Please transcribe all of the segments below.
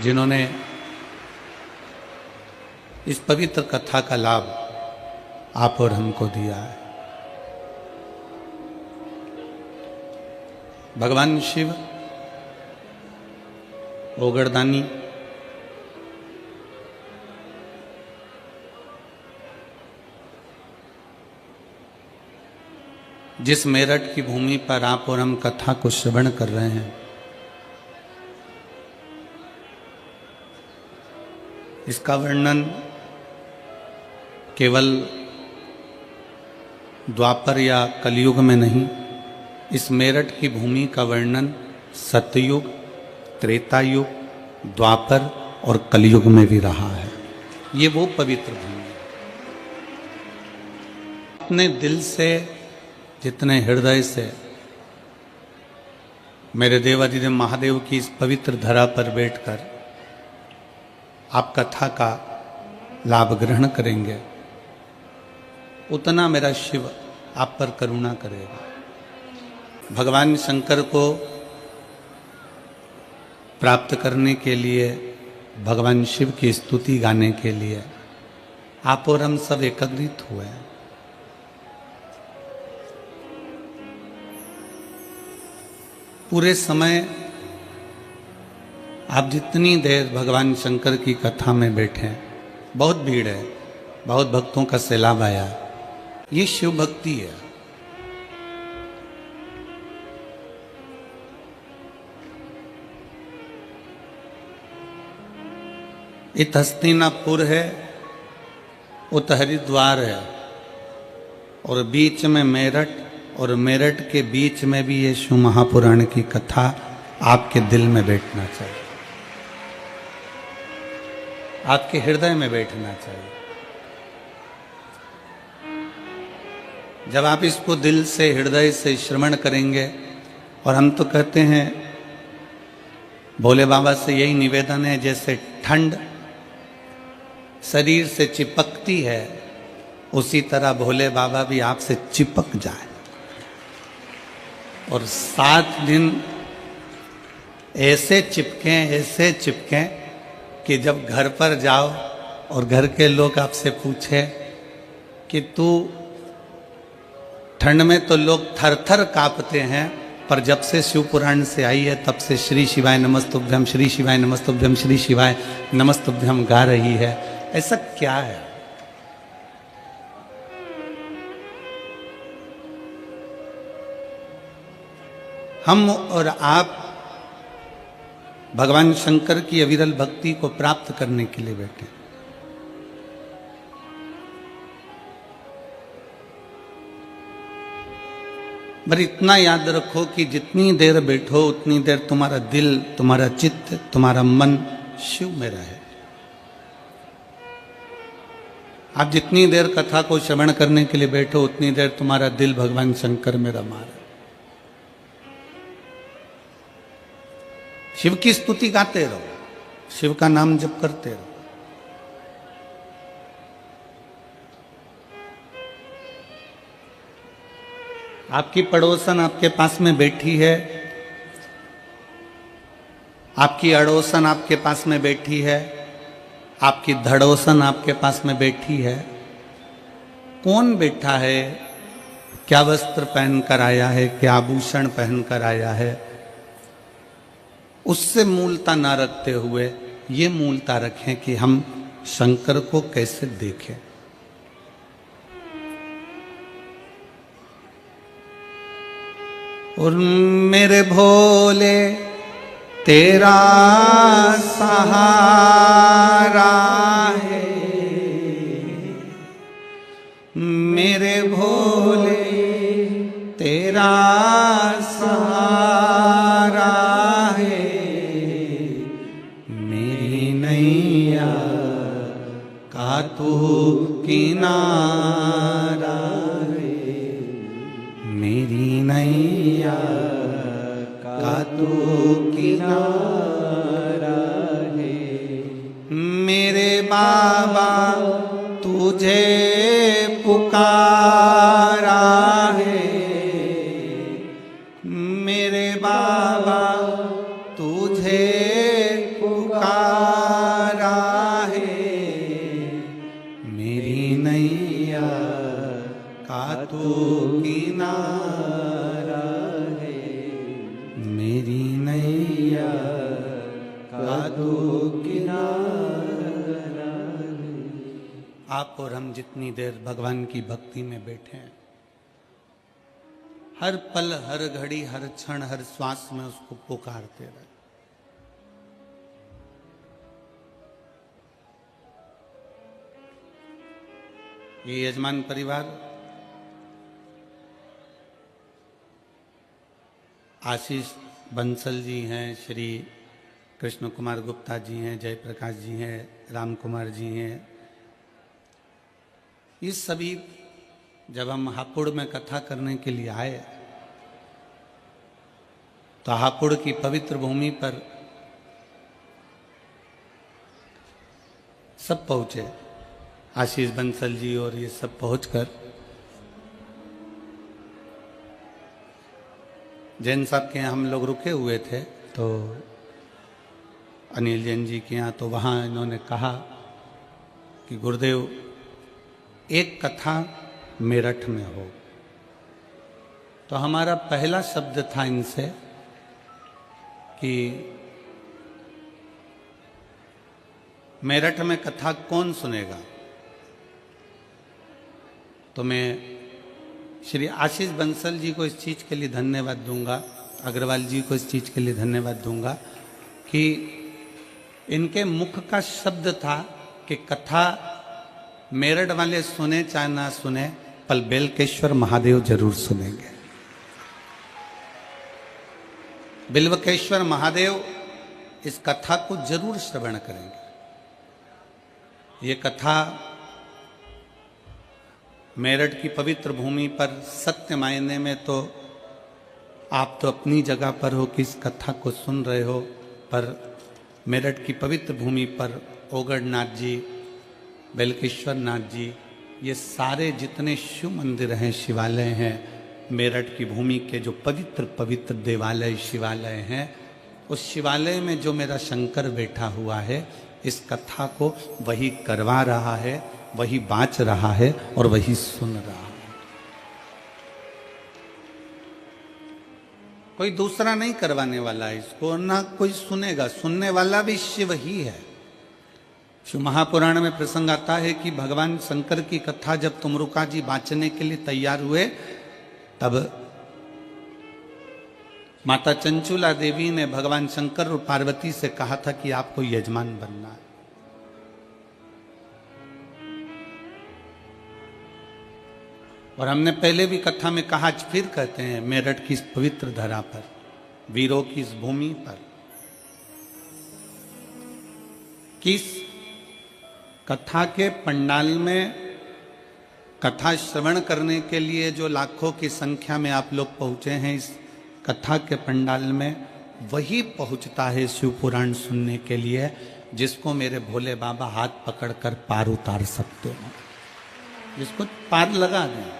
जिन्होंने इस पवित्र कथा का लाभ आप और हमको दिया है। भगवान शिव ओगरदानी जिस मेरठ की भूमि पर आप और हम कथा को श्रवण कर रहे हैं, इसका वर्णन केवल द्वापर या कलयुग में नहीं, इस मेरठ की भूमि का वर्णन सतयुग, त्रेता युग, द्वापर और कलयुग में भी रहा है। ये वो पवित्र भूमि है। अपने दिल से, जितने हृदय से मेरे देवाधिदेव महादेव की इस पवित्र धरा पर बैठकर आप कथा का लाभ ग्रहण करेंगे, उतना मेरा शिव आप पर करुणा करेगा। भगवान शंकर को प्राप्त करने के लिए, भगवान शिव की स्तुति गाने के लिए आप और हम सब एकत्रित हुए हैं। पूरे समय आप जितनी देर भगवान शंकर की कथा में बैठे, बहुत भीड़ है, बहुत भक्तों का सैलाब आया, ये शिव भक्ति है। इत हस्तिनापुर है, उत हरिद्वार है, और बीच में मेरठ, और मेरठ के बीच में भी ये शिव महापुराण की कथा आपके दिल में बैठना चाहिए, आपके हृदय में बैठना चाहिए। जब आप इसको दिल से, हृदय से श्रवण करेंगे, और हम तो कहते हैं, भोले बाबा से यही निवेदन है, जैसे ठंड शरीर से चिपकती है, उसी तरह भोले बाबा भी आपसे चिपक जाए, और 7 दिन ऐसे चिपकें कि जब घर पर जाओ और घर के लोग आपसे पूछे कि तू, ठंड में तो लोग थर थर कांपते हैं, पर जब से शिव पुराण से आई है तब से श्री शिवाय नमस्तुभ्यम, श्री शिवाय नमस्तुभ्यम, श्री शिवाय नमस्तुभ्यम गा रही है। ऐसा क्या है? हम और आप भगवान शंकर की अविरल भक्ति को प्राप्त करने के लिए बैठे। पर इतना याद रखो कि जितनी देर बैठो उतनी देर तुम्हारा दिल, तुम्हारा चित्त, तुम्हारा मन शिव में रहे। आप जितनी देर कथा को श्रवण करने के लिए बैठो उतनी देर तुम्हारा दिल भगवान शंकर में रमा रहे। शिव की स्तुति गाते रहो, शिव का नाम जप करते रहो। आपकी पड़ोसन आपके पास में बैठी है, आपकी अड़ोसन आपके पास में बैठी है, आपकी धड़ोसन आपके पास में बैठी है। कौन बैठा है, क्या वस्त्र पहन कर आया है, क्या आभूषण पहन कर आया है, उससे मूलता ना रखते हुए ये मूलता रखें कि हम शंकर को कैसे देखें। और मेरे भोले तेरा सहारा है, मेरे भोले तेरा सहारा है, मेरी नैया का तू किनारा है, मेरी नैया का तू किनारा है। मेरे बाबा तुझे पुकारा है, मेरे बाबा तुझे पुकारा मेरी नैया का दो किनारा। आप और हम जितनी देर भगवान की भक्ति में बैठे हैं, हर पल, हर घड़ी, हर क्षण, हर श्वास में उसको पुकारते रहे। ये यजमान परिवार आशीष बंसल जी हैं, श्री कृष्ण कुमार गुप्ता जी हैं, जयप्रकाश जी हैं, राम कुमार जी हैं। ये सभी जब हम हापुड़ में कथा करने के लिए आए तो हापुड़ की पवित्र भूमि पर सब पहुंचे। आशीष बंसल जी और ये सब पहुंचकर जैन साहब के यहाँ हम लोग रुके हुए थे, तो अनिल जैन जी के यहाँ, तो वहाँ इन्होंने कहा कि गुरुदेव एक कथा मेरठ में हो। तो हमारा पहला शब्द था इनसे कि मेरठ में कथा कौन सुनेगा। तो मैं श्री आशीष बंसल जी को इस चीज़ के लिए धन्यवाद दूंगा, अग्रवाल जी को इस चीज़ के लिए धन्यवाद दूंगा कि इनके मुख का शब्द था कि कथा मेरठ वाले सुने चाहे ना सुने, पर बेलकेश्वर महादेव जरूर सुनेंगे। बिल्वकेश्वर महादेव इस कथा को जरूर श्रवण करेंगे। ये कथा मेरठ की पवित्र भूमि पर सत्य मायने में तो आप तो अपनी जगह पर हो कि इस कथा को सुन रहे हो, पर मेरठ की पवित्र भूमि पर ओगढ़नाथ जी, बेलकेश्वर नाथ जी, ये सारे जितने शिव मंदिर हैं, शिवालय हैं, मेरठ की भूमि के जो पवित्र पवित्र देवालय शिवालय हैं, उस शिवालय में जो मेरा शंकर बैठा हुआ है, इस कथा को वही करवा रहा है, वही बाँच रहा है और वही सुन रहा है। कोई दूसरा नहीं करवाने वाला है इसको, ना कोई सुनेगा। सुनने वाला भी शिव ही है। शिव महापुराण में प्रसंग आता है कि भगवान शंकर की कथा जब तुमरुका जी बाँचने के लिए तैयार हुए, तब माता चंचुला देवी ने भगवान शंकर और पार्वती से कहा था कि आपको यजमान बनना है। और हमने पहले भी कथा में कहा, आज फिर कहते हैं, मेरठ की इस पवित्र धरा पर, वीरों की इस भूमि पर, किस कथा के पंडाल में कथा श्रवण करने के लिए जो लाखों की संख्या में आप लोग पहुंचे हैं, इस कथा के पंडाल में वही पहुंचता है शिव पुराण सुनने के लिए, जिसको मेरे भोले बाबा हाथ पकड़कर पार उतार सकते हो, जिसको पार लगा दें।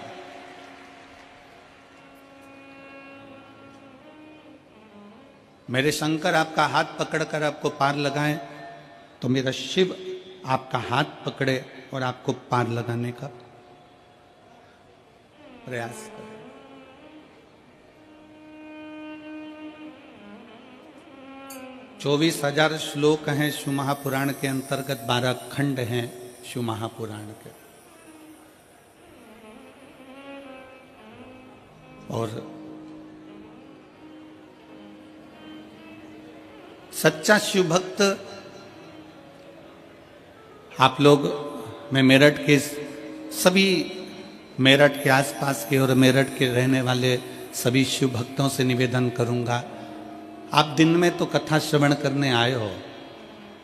मेरे शंकर आपका हाथ पकड़कर आपको पार लगाएं, तो मेरा शिव आपका हाथ पकड़े और आपको पार लगाने का प्रयास करें। चौबीस 24,000 श्लोक हैं शिव महापुराण के अंतर्गत, 12 खंड हैं शिव महापुराण के। और सच्चा शिव भक्त आप लोग, मैं मेरठ के सभी, मेरठ के आसपास के और मेरठ के रहने वाले सभी शिव भक्तों से निवेदन करूंगा, आप दिन में तो कथा श्रवण करने आए हो,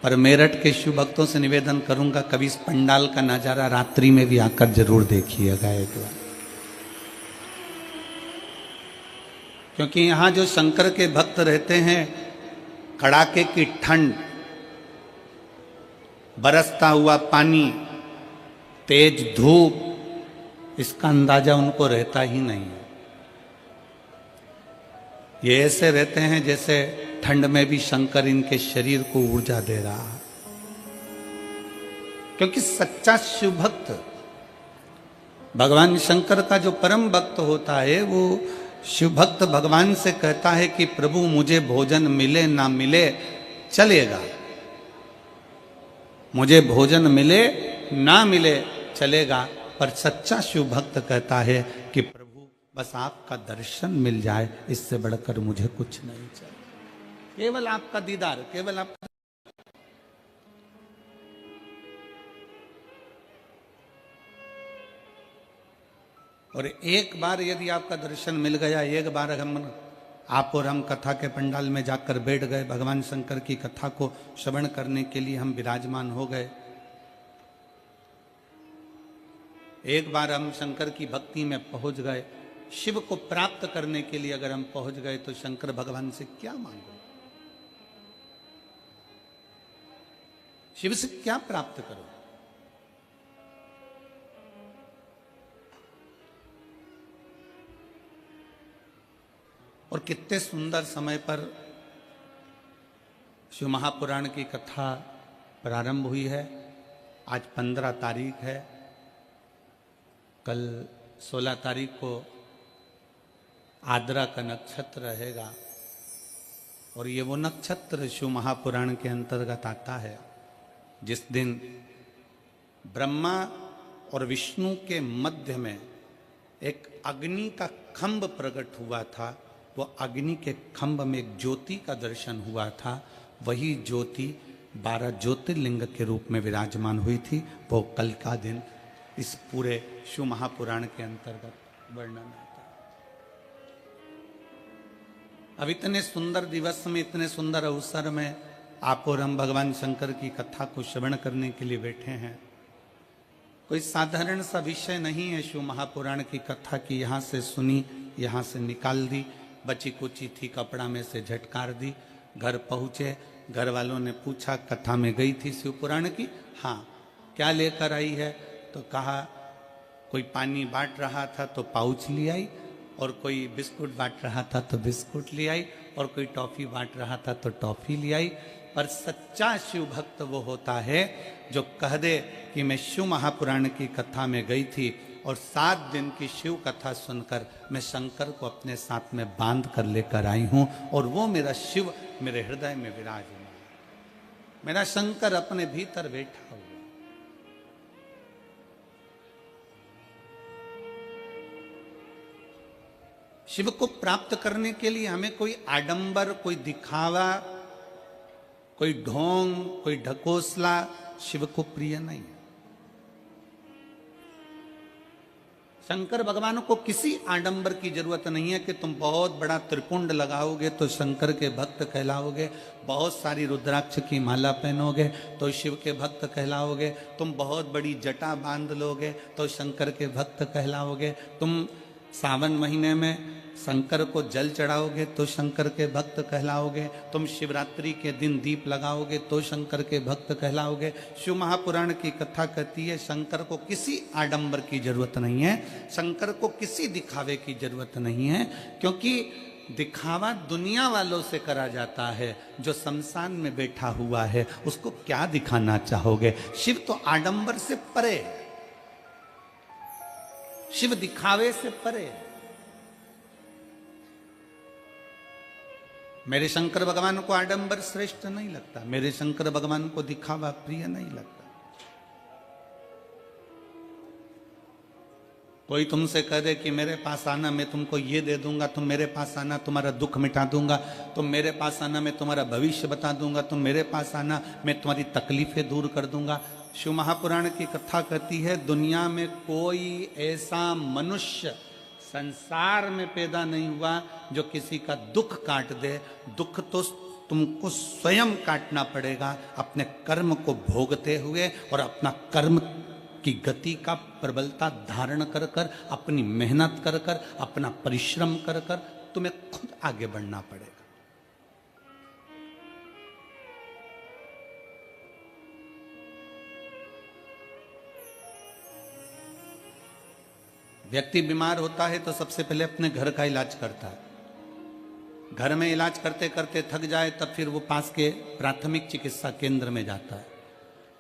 पर मेरठ के शिव भक्तों से निवेदन करूंगा, कभी इस पंडाल का नजारा रात्रि में भी आकर जरूर देखिएगा एक बार। क्योंकि यहाँ जो शंकर के भक्त रहते हैं, कड़ाके की ठंड, बरसता हुआ पानी, तेज धूप, इसका अंदाजा उनको रहता ही नहीं है। ये ऐसे रहते हैं जैसे ठंड में भी शंकर इनके शरीर को ऊर्जा दे रहा है। क्योंकि सच्चा शिव भक्त, भगवान शंकर का जो परम भक्त होता है, वो शिव भक्त भगवान से कहता है कि प्रभु मुझे भोजन मिले ना मिले चलेगा, मुझे भोजन मिले ना मिले चलेगा, पर सच्चा शिव भक्त कहता है कि प्रभु बस आपका दर्शन मिल जाए, इससे बढ़कर मुझे कुछ नहीं चाहिए, केवल आपका दीदार, केवल आपका। और एक बार यदि आपका दर्शन मिल गया, एक बार आप और हम कथा के पंडाल में जाकर बैठ गए, भगवान शंकर की कथा को श्रवण करने के लिए हम विराजमान हो गए, एक बार हम शंकर की भक्ति में पहुंच गए, शिव को प्राप्त करने के लिए अगर हम पहुंच गए तो शंकर भगवान से क्या मांगो, शिव से क्या प्राप्त करो। और कितने सुंदर समय पर शिव महापुराण की कथा प्रारंभ हुई है। आज 15 तारीख है, कल 16 तारीख को आद्रा का नक्षत्र रहेगा, और ये वो नक्षत्र शिव महापुराण के अंतर्गत आता है जिस दिन ब्रह्मा और विष्णु के मध्य में एक अग्नि का खंभ प्रकट हुआ था। वो अग्नि के खंभ में एक ज्योति का दर्शन हुआ था, वही ज्योति 12 ज्योतिर्लिंग के रूप में विराजमान हुई थी। वो कल का दिन इस पूरे शिव महापुराण के अंतर्गत वर्णन आता है। अब इतने सुंदर दिवस में, इतने सुंदर अवसर में आप और हम भगवान शंकर की कथा को श्रवण करने के लिए बैठे हैं। कोई साधारण सा विषय नहीं है शिव महापुराण की कथा की, यहाँ से सुनी, यहाँ से निकाल दी, बची कुची थी कपड़ा में से झटकार दी, घर पहुँचे, घर वालों ने पूछा कथा में गई थी शिव पुराण की, हाँ, क्या लेकर आई है, तो कहा कोई पानी बांट रहा था तो पाउच ले आई, और कोई बिस्कुट बांट रहा था तो बिस्कुट ले आई, और कोई टॉफी बांट रहा था तो टॉफी ले आई। पर सच्चा शिव भक्त वो होता है जो कह दे कि मैं शिव महापुराण की कथा में गई थी और 7 दिन की शिव कथा सुनकर मैं शंकर को अपने साथ में बांध कर लेकर आई हूं, और वो मेरा शिव मेरे हृदय में विराजमान, मेरा शंकर अपने भीतर बैठा हुआ। शिव को प्राप्त करने के लिए हमें कोई आडंबर, कोई दिखावा, कोई ढोंग, कोई ढकोसला शिव को प्रिय नहीं है। शंकर भगवान को किसी आडंबर की जरूरत नहीं है कि तुम बहुत बड़ा त्रिपुंड लगाओगे तो शंकर के भक्त कहलाओगे, बहुत सारी रुद्राक्ष की माला पहनोगे तो शिव के भक्त कहलाओगे, तुम बहुत बड़ी जटा बांध लोगे तो शंकर के भक्त कहलाओगे, तुम सावन महीने में शंकर को जल चढ़ाओगे तो शंकर के भक्त कहलाओगे, तुम शिवरात्रि के दिन दीप लगाओगे तो शंकर के भक्त कहलाओगे। शिव महापुराण की कथा कहती है शंकर को किसी आडंबर की जरूरत नहीं है, शंकर को किसी दिखावे की जरूरत नहीं है, क्योंकि दिखावा दुनिया वालों से करा जाता है। जो शमशान में बैठा हुआ है उसको क्या दिखाना चाहोगे? शिव तो आडंबर से परे, शिव दिखावे से परे। मेरे शंकर भगवान को आडंबर श्रेष्ठ नहीं लगता, मेरे शंकर भगवान को दिखावा प्रिय नहीं लगता। कोई तुमसे कह दे कि मेरे पास आना, मैं तुमको ये दे दूंगा, तुम मेरे पास आना तुम्हारा दुख मिटा दूंगा, तुम मेरे पास आना मैं तुम्हारा भविष्य बता दूंगा, तुम मेरे पास आना मैं तुम्हारी तकलीफें दूर कर दूंगा। शिव महापुराण की कथा कहती है दुनिया में कोई ऐसा मनुष्य संसार में पैदा नहीं हुआ जो किसी का दुख काट दे। दुख तो तुमको स्वयं काटना पड़ेगा अपने कर्म को भोगते हुए, और अपना कर्म की गति का प्रबलता धारण कर कर, अपनी मेहनत कर कर, अपना परिश्रम कर कर तुम्हें खुद आगे बढ़ना पड़ेगा। व्यक्ति बीमार होता है तो सबसे पहले अपने घर का इलाज करता है, घर में इलाज करते करते थक जाए तब फिर वो पास के प्राथमिक चिकित्सा केंद्र में जाता है,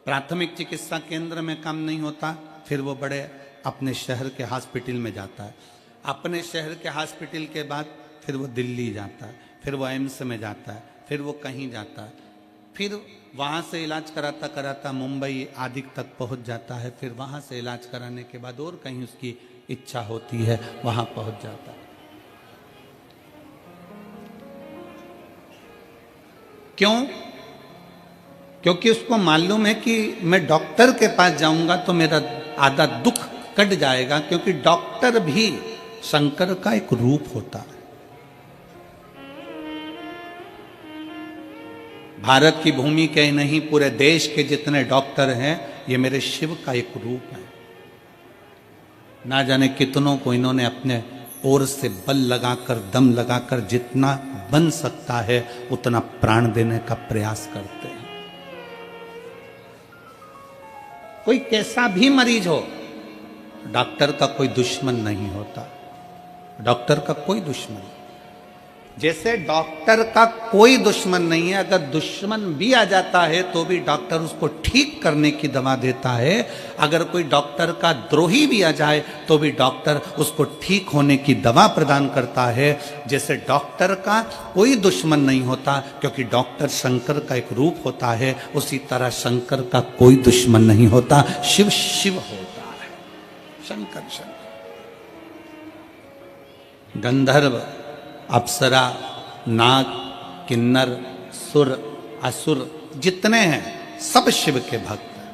प्राथमिक चिकित्सा केंद्र में काम नहीं होता फिर वो बड़े अपने शहर के हॉस्पिटल में जाता है, अपने शहर के हॉस्पिटल के बाद फिर वो दिल्ली जाता है, फिर वो एम्स में जाता है, फिर वो कहीं जाता है, फिर वहाँ से इलाज कराता कराता मुंबई आदि तक पहुँच जाता है, फिर वहाँ से इलाज कराने के बाद और कहीं उसकी इच्छा होती है वहाँ पहुँच जाता है। क्यों? क्योंकि उसको मालूम है कि मैं डॉक्टर के पास जाऊंगा तो मेरा आधा दुख कट जाएगा, क्योंकि डॉक्टर भी शंकर का एक रूप होता है। भारत की भूमि के ही नहीं, पूरे देश के जितने डॉक्टर हैं ये मेरे शिव का एक रूप है। ना जाने कितनों को इन्होंने अपने ओर से बल लगाकर, दम लगाकर जितना बन सकता है उतना प्राण देने का प्रयास करते हैं। कोई कैसा भी मरीज हो, डॉक्टर का कोई दुश्मन नहीं होता, डॉक्टर का कोई दुश्मन। जैसे डॉक्टर का कोई दुश्मन नहीं है, अगर दुश्मन भी आ जाता है तो भी डॉक्टर उसको ठीक करने की दवा देता है। अगर कोई डॉक्टर का द्रोही भी आ जाए तो भी डॉक्टर उसको ठीक होने की दवा प्रदान करता है। जैसे डॉक्टर का कोई दुश्मन नहीं होता, क्योंकि डॉक्टर शंकर का एक रूप होता है, उसी तरह शंकर का कोई दुश्मन नहीं होता, शिव शिव होता है। शंकर शंकर। गंधर्व, अप्सरा, नाग, किन्नर, सुर, असुर जितने हैं सब शिव के भक्त हैं।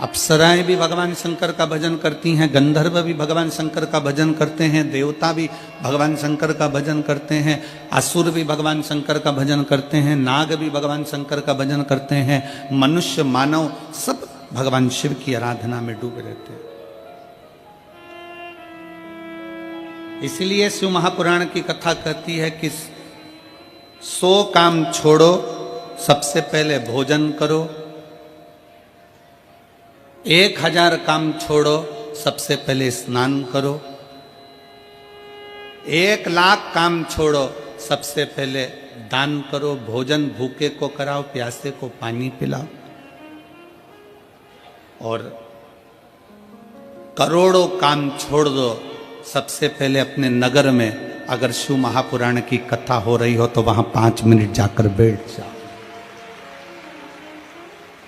अप्सराएं भी भगवान शंकर का भजन करती हैं, गंधर्व भी भगवान शंकर का भजन करते हैं, देवता भी भगवान शंकर का भजन करते हैं, असुर भी भगवान शंकर का भजन करते हैं, नाग भी भगवान शंकर का भजन करते हैं, मनुष्य मानव सब भगवान शिव की आराधना में डूबे रहते हैं। इसलिए शिव महापुराण की कथा कहती है कि 100 काम छोड़ो, सबसे पहले भोजन करो। 1000 काम छोड़ो, सबसे पहले स्नान करो। 1,00,000 काम छोड़ो, सबसे पहले दान करो। भोजन भूखे को कराओ, प्यासे को पानी पिलाओ। और करोड़ों काम छोड़ दो, सबसे पहले अपने नगर में अगर शिव महापुराण की कथा हो रही हो तो वहां 5 मिनट जाकर बैठ जाओ।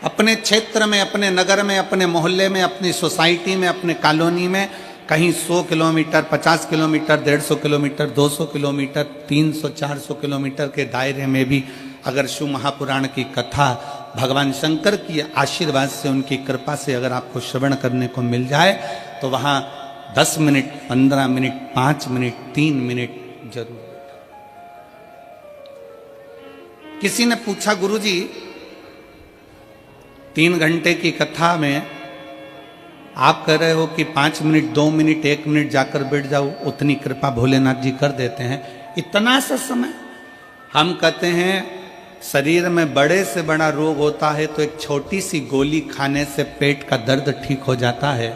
अपने क्षेत्र में, अपने नगर में, अपने मोहल्ले में, अपनी सोसाइटी में, अपने कॉलोनी में कहीं 100 kilometre, 50 kilometre, 150 kilometre, 200 kilometre, 300, 400 kilometre के दायरे में भी अगर शिव महापुराण की कथा भगवान शंकर की आशीर्वाद से, उनकी कृपा से अगर आपको श्रवण करने को मिल जाए तो वहां 10 मिनट, 15 मिनट, 5 मिनट, 3 मिनट जरूर। किसी ने पूछा, गुरुजी 3 घंटे की कथा में आप कह रहे हो कि 5 मिनट, 2 मिनट, 1 मिनट जाकर बैठ जाओ, उतनी कृपा भोलेनाथ जी कर देते हैं, इतना सा समय? हम कहते हैं शरीर में बड़े से बड़ा रोग होता है तो एक छोटी सी गोली खाने से पेट का दर्द ठीक हो जाता है,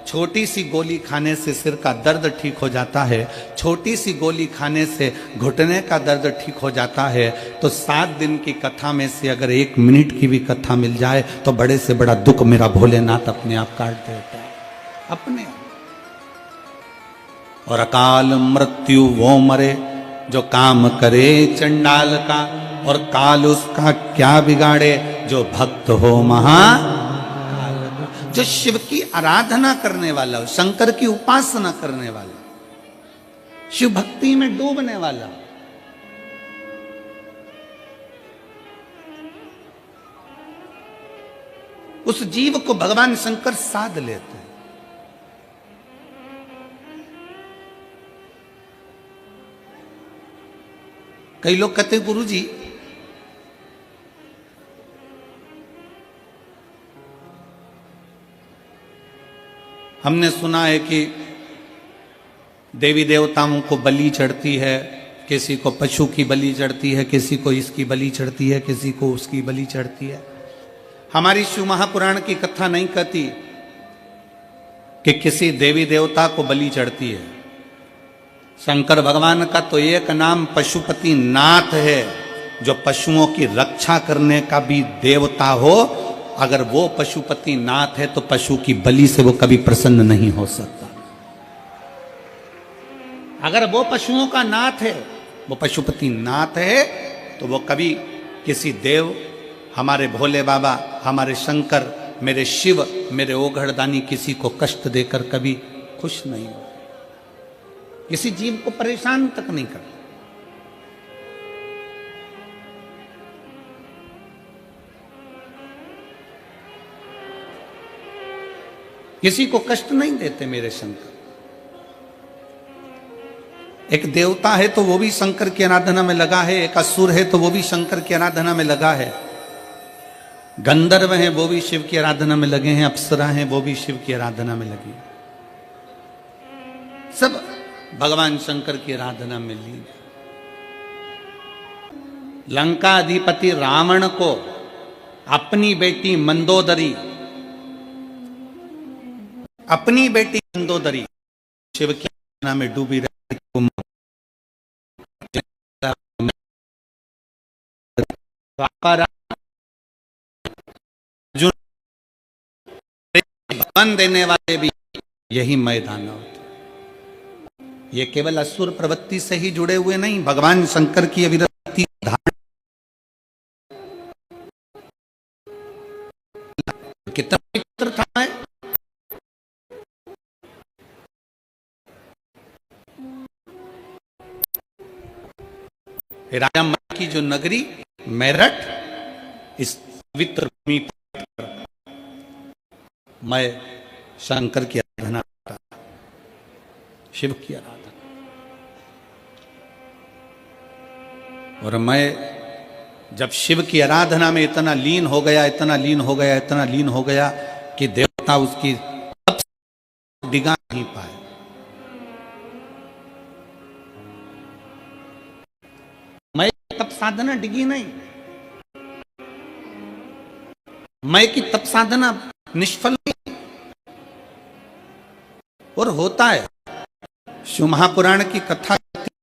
छोटी सी गोली खाने से सिर का दर्द ठीक हो जाता है, छोटी सी गोली खाने से घुटने का दर्द ठीक हो जाता है। तो 7 दिन की कथा में से अगर 1 मिनट की भी कथा मिल जाए तो बड़े से बड़ा दुख मेरा भोलेनाथ अपने आप काट देता है, अपने आप। और अकाल मृत्यु वो मरे जो काम करे चंडाल का, और काल उसका क्या बिगाड़े जो भक्त हो महाकाल। जो शिव की आराधना करने वाला हो, शंकर की उपासना करने वाला, शिव भक्ति में डूबने वाला, उस जीव को भगवान शंकर साध लेते हैं। कई लोग कहते हैं, गुरुजी हमने सुना है कि देवी देवताओं को बलि चढ़ती है, किसी को पशु की बलि चढ़ती है, किसी को इसकी बलि चढ़ती है, किसी को उसकी बलि चढ़ती है। हमारी शिव महापुराण की कथा नहीं कहती कि किसी देवी देवता को बलि चढ़ती है। शंकर भगवान का तो एक नाम पशुपति नाथ है, जो पशुओं की रक्षा करने का भी देवता हो अगर वो पशुपति नाथ है तो पशु की बलि से वो कभी प्रसन्न नहीं हो सकता। अगर वो पशुओं का नाथ है, वो पशुपति नाथ है, तो वो कभी किसी देव, हमारे भोले बाबा, हमारे शंकर, मेरे शिव, मेरे ओघड़दानी किसी को कष्ट देकर कभी खुश नहीं हो, किसी जीव को परेशान तक नहीं करते। किसी को कष्ट नहीं देते मेरे शंकर। एक देवता है तो वो भी शंकर की आराधना में लगा है, एक असुर है तो वो भी शंकर की आराधना में लगा है, गंधर्व हैं वो भी शिव की आराधना में लगे हैं, अप्सरा हैं वो भी शिव की आराधना में लगी, सब भगवान शंकर की आराधना में लीन। लंका अधिपति रावण को अपनी बेटी मंदोदरी, अपनी बेटी मंदोदरी शिव की आराधना में डूबी रही, अर्जुन भगवान देने वाले भी यही मैदान होते। ये केवल असुर प्रवृत्ति से ही जुड़े हुए नहीं, भगवान शंकर की अविरति धारण कितना पवित्र था है। राजा मल की जो नगरी मेरठ, इस पवित्र भूमि पर मैं शंकर की आराधना करता, शिव की आराधना। और मैं जब शिव की आराधना में इतना लीन हो गया, इतना लीन हो गया, इतना लीन हो गया कि देवता उसकी तप डिगा नहीं पाए। मैं तप साधना डिगी नहीं, मैं की तप साधना निष्फल नहीं। और होता है, शिव महापुराण की कथा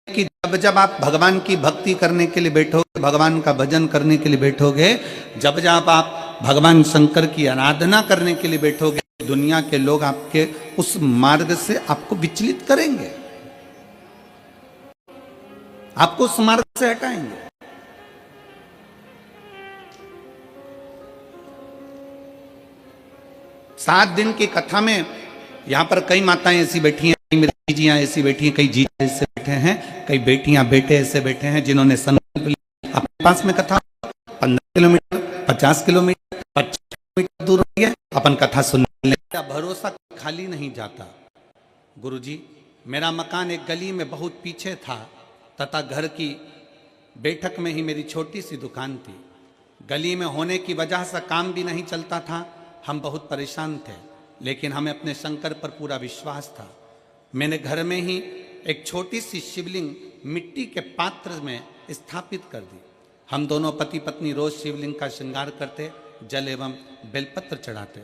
कि जब जब आप भगवान की भक्ति करने के लिए बैठोगे, भगवान का भजन करने के लिए बैठोगे, जब जब आप भगवान शंकर की आराधना करने के लिए बैठोगे, दुनिया के लोग आपके उस मार्ग से आपको विचलित करेंगे, आपको उस मार्ग से हटाएंगे। सात दिन की कथा में यहां पर कई माताएं ऐसी बैठी हैं, कई मेरी जीजियां ऐसी बैठी हैं, कई जीजा ऐसे बैठे हैं, कई बेटियां बेटे ऐसे बैठे हैं जिन्होंने संकल्प लिया। अपने पास में कथा 15 किलोमीटर 50 किलोमीटर 25 किलोमीटर दूर रही है, अपन कथा सुनने ले। भरोसा खाली नहीं जाता। गुरुजी, मेरा मकान एक गली में बहुत पीछे था तथा घर की बैठक में ही मेरी छोटी सी दुकान थी। गली में होने की वजह से काम भी नहीं चलता था, हम बहुत परेशान थे, लेकिन हमें अपने शंकर पर पूरा विश्वास था। मैंने घर में ही एक छोटी सी शिवलिंग मिट्टी के पात्र में स्थापित कर दी। हम दोनों पति पत्नी रोज शिवलिंग का श्रृंगार करते, जल एवं बेलपत्र चढ़ाते।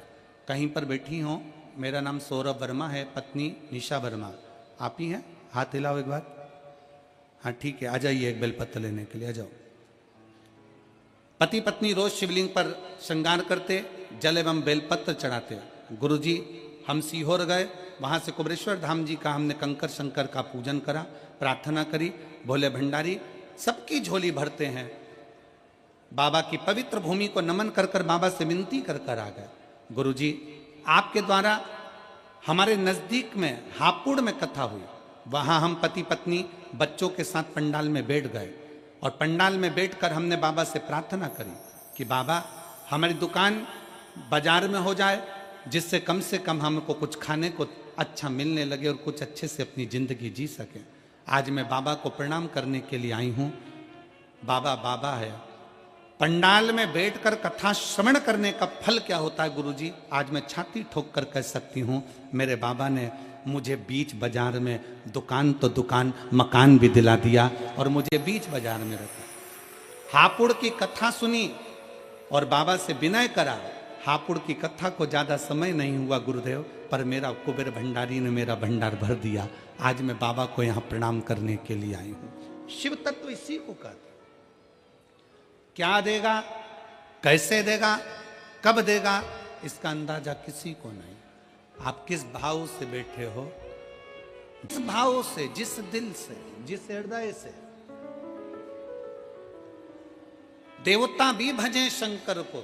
कहीं पर बैठी हो, मेरा नाम सौरभ वर्मा है, पत्नी निशा वर्मा। आप ही हैं? हाथ हिलाओ एक बार। हाँ ठीक है, आ जाइए एक बेलपत्र लेने के लिए, आ जाओ। पति पत्नी रोज शिवलिंग पर श्रृंगार करते, जल एवं बेलपत्र चढ़ाते। गुरुजी, हम सीहोर गए, वहाँ से कुबरेश्वर धाम जी का हमने कंकर शंकर का पूजन करा, प्रार्थना करी, भोले भंडारी सबकी झोली भरते हैं। बाबा की पवित्र भूमि को नमन कर कर बाबा से विनती कर कर आ गए, गुरुजी आपके द्वारा हमारे नज़दीक में हापुड़ में कथा हुई, वहाँ हम पति पत्नी बच्चों के साथ पंडाल में बैठ गए और पंडाल में बैठकर हमने बाबा से प्रार्थना करी कि बाबा हमारी दुकान बाजार में हो जाए, जिससे कम से कम हमको कुछ खाने को अच्छा मिलने लगे और कुछ अच्छे से अपनी ज़िंदगी जी सकें। आज मैं बाबा को प्रणाम करने के लिए आई हूँ। बाबा बाबा है। पंडाल में बैठकर कथा श्रवण करने का फल क्या होता है गुरुजी, आज मैं छाती ठोक कर कह सकती हूँ, मेरे बाबा ने मुझे बीच बाजार में, दुकान तो दुकान, मकान भी दिला दिया और मुझे बीच बाजार में रखा। हापुड़ की कथा सुनी और बाबा से विनय करा। हापुड़ की कथा को ज़्यादा समय नहीं हुआ गुरुदेव, पर मेरा कुबेर भंडारी ने मेरा भंडार भर दिया। आज मैं बाबा को यहाँ प्रणाम करने के लिए आई हूँ। शिव तत्व इसी को कहते, क्या देगा, कैसे देगा, कब देगा इसका अंदाजा किसी को नहीं। आप किस भाव से बैठे हो, जिस भाव से, जिस दिल से, जिस हृदय से। देवता भी भजें शंकर को।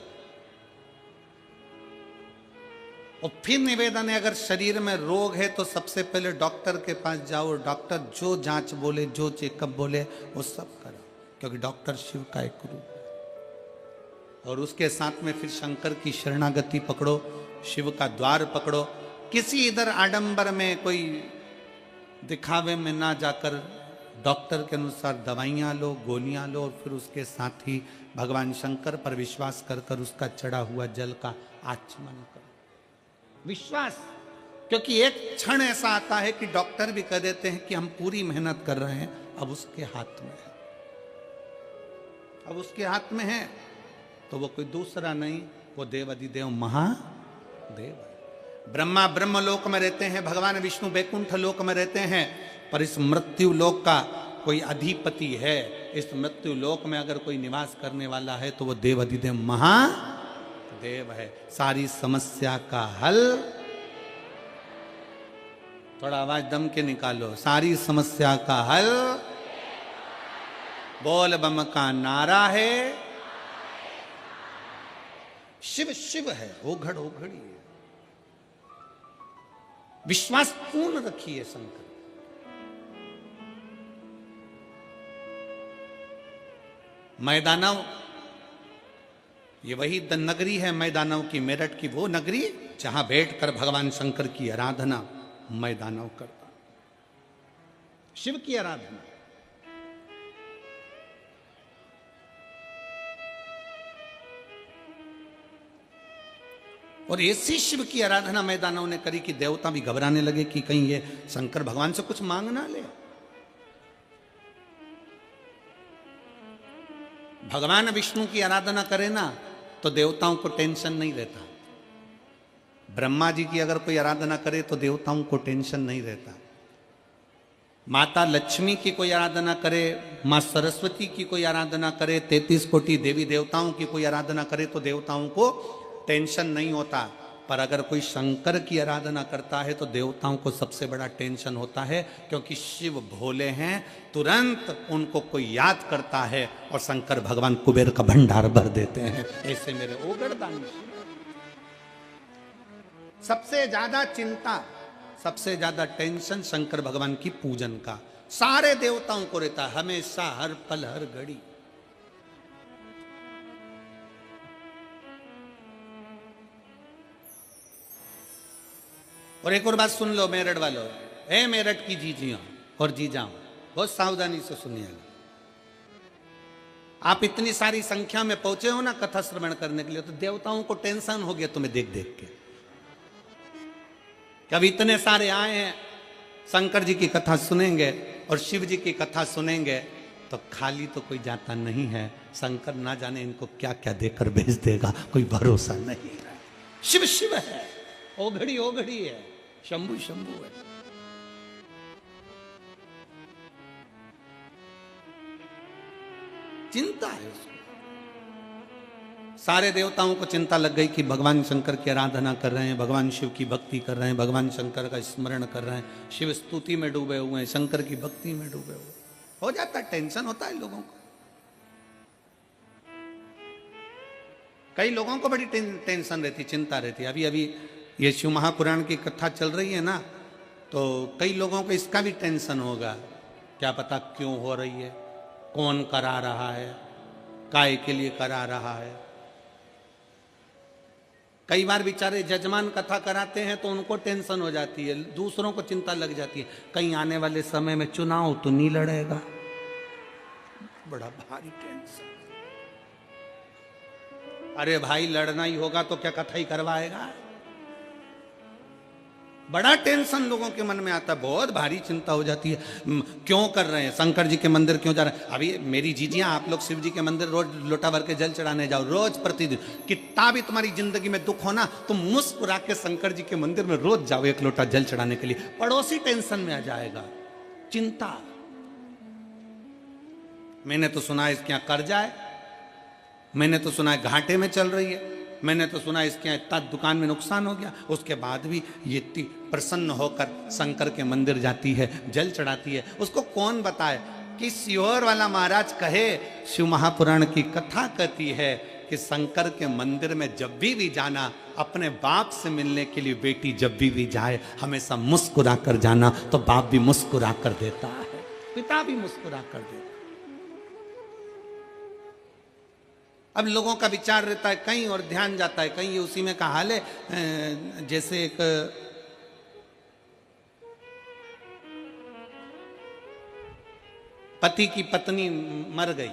और फिर निवेदन है, अगर शरीर में रोग है तो सबसे पहले डॉक्टर के पास जाओ। डॉक्टर जो जांच बोले, जो चेकअप बोले वो सब करो, क्योंकि डॉक्टर शिव का एक रूप है। और उसके साथ में फिर शंकर की शरणागति पकड़ो, शिव का द्वार पकड़ो। किसी इधर आडंबर में, कोई दिखावे में ना जाकर डॉक्टर के अनुसार दवाइयाँ लो, गोलियाँ लो, और फिर उसके साथ ही भगवान शंकर पर विश्वास कर कर उसका चढ़ा हुआ जल का आचमन करो। विश्वास, क्योंकि एक क्षण ऐसा आता है कि डॉक्टर भी कह देते हैं कि हम पूरी मेहनत कर रहे हैं, अब उसके हाथ में है, अब उसके हाथ में है, तो वो कोई दूसरा नहीं, वो देवाधिदेव महादेव है। ब्रह्मा ब्रह्मलोक में रहते हैं, भगवान विष्णु बैकुंठ लोक में रहते हैं, पर इस मृत्यु लोक का कोई अधिपति है। इस मृत्यु लोक में अगर कोई निवास करने वाला है तो वो देवाधिदेव महादेव है। सारी समस्या का हल, थोड़ा आवाज दम के निकालो, सारी समस्या का हल बोल बम का नारा है। शिव शिव है, ओघड़ ओघड़ी है। विश्वास पूर्ण रखिए शंकर। मैदानव, ये वही नगरी है मैदानव की, मेरठ की वो नगरी जहां बैठकर भगवान शंकर की आराधना मैदानव करता, शिव की आराधना। और ऐसी शिव की आराधना मैदानों ने करी कि देवता भी घबराने लगे कि कहीं ये शंकर भगवान से कुछ मांग ना ले। भगवान विष्णु की आराधना करे ना तो देवताओं को टेंशन नहीं रहता। ब्रह्मा जी की अगर कोई आराधना करे तो देवताओं को टेंशन नहीं रहता। माता लक्ष्मी की कोई आराधना करे, मां सरस्वती की कोई आराधना करे, 33 कोटि देवी देवताओं की कोई आराधना करे तो देवताओं को टेंशन नहीं होता। पर अगर कोई शंकर की आराधना करता है तो देवताओं को सबसे बड़ा टेंशन होता है, क्योंकि शिव भोले हैं, तुरंत उनको कोई याद करता है और शंकर भगवान कुबेर का भंडार भर देते हैं। ऐसे मेरे ओगड़दानी सबसे ज्यादा चिंता, सबसे ज्यादा टेंशन शंकर भगवान की पूजन का सारे देवताओं को रहता, हमेशा, हर पल, हर घड़ी। और एक और बात सुन लो मेरठ वालों, ए मेरठ की जीजियों और जीजाओं, बहुत सावधानी से सुनिएगा। आप इतनी सारी संख्या में पहुंचे हो ना कथा श्रवण करने के लिए, तो देवताओं को टेंशन हो गया तुम्हें देख देख के। कब इतने सारे आए हैं, शंकर जी की कथा सुनेंगे और शिव जी की कथा सुनेंगे तो खाली तो कोई जाता नहीं है। शंकर ना जाने इनको क्या क्या देकर भेज देगा, कोई भरोसा नहीं है। शिव शिव है, ओघड़ी ओघड़ी है, शंभु शंभु है। चिंता है उसको। सारे देवताओं को चिंता लग गई कि भगवान शंकर की आराधना कर रहे हैं, भगवान शिव की भक्ति कर रहे हैं, भगवान शंकर का स्मरण कर रहे हैं, शिव स्तुति में डूबे हुए हैं, शंकर की भक्ति में डूबे हुए। हो जाता है, टेंशन होता है लोगों को। कई लोगों को बड़ी टेंशन रहती, चिंता रहती। अभी अभी ये शिव महापुराण की कथा चल रही है ना, तो कई लोगों को इसका भी टेंशन होगा, क्या पता क्यों हो रही है, कौन करा रहा है, काय के लिए करा रहा है। कई बार बेचारे जजमान कथा कराते हैं तो उनको टेंशन हो जाती है, दूसरों को चिंता लग जाती है, कहीं आने वाले समय में चुनाव तो नहीं लड़ेगा। बड़ा भारी टेंशन। अरे भाई लड़ना ही होगा तो क्या कथा ही करवाएगा। बड़ा टेंशन लोगों के मन में आता है, बहुत भारी चिंता हो जाती है। क्यों कर रहे हैं, शंकर जी के मंदिर क्यों जा रहे हैं। अभी मेरी जीजियां, आप लोग शिव जी के मंदिर रोज लोटा भर के जल चढ़ाने जाओ, रोज प्रतिदिन। कितना भी तुम्हारी जिंदगी में दुख हो ना, तुम मुस्कुरा के शंकर जी के मंदिर में रोज जाओ एक लोटा जल चढ़ाने के लिए। पड़ोसी टेंशन में आ जाएगा, चिंता। मैंने तो सुना है इसके यहां कर्जा है, मैंने तो सुना है घाटे में चल रही है, मैंने तो सुना इसके यहाँ इतना दुकान में नुकसान हो गया, उसके बाद भी ये इतनी प्रसन्न होकर शंकर के मंदिर जाती है, जल चढ़ाती है। उसको कौन बताए कि सियोर वाला महाराज कहे, शिव महापुराण की कथा कहती है कि शंकर के मंदिर में जब भी जाना, अपने बाप से मिलने के लिए बेटी जब भी जाए, हमेशा मुस्कुरा कर जाना, तो बाप भी मुस्कुरा कर देता है, पिता भी मुस्कुरा कर देता है। अब लोगों का विचार रहता है कहीं और ध्यान जाता है कहीं, ये उसी में का हाल है। जैसे एक पति की पत्नी मर गई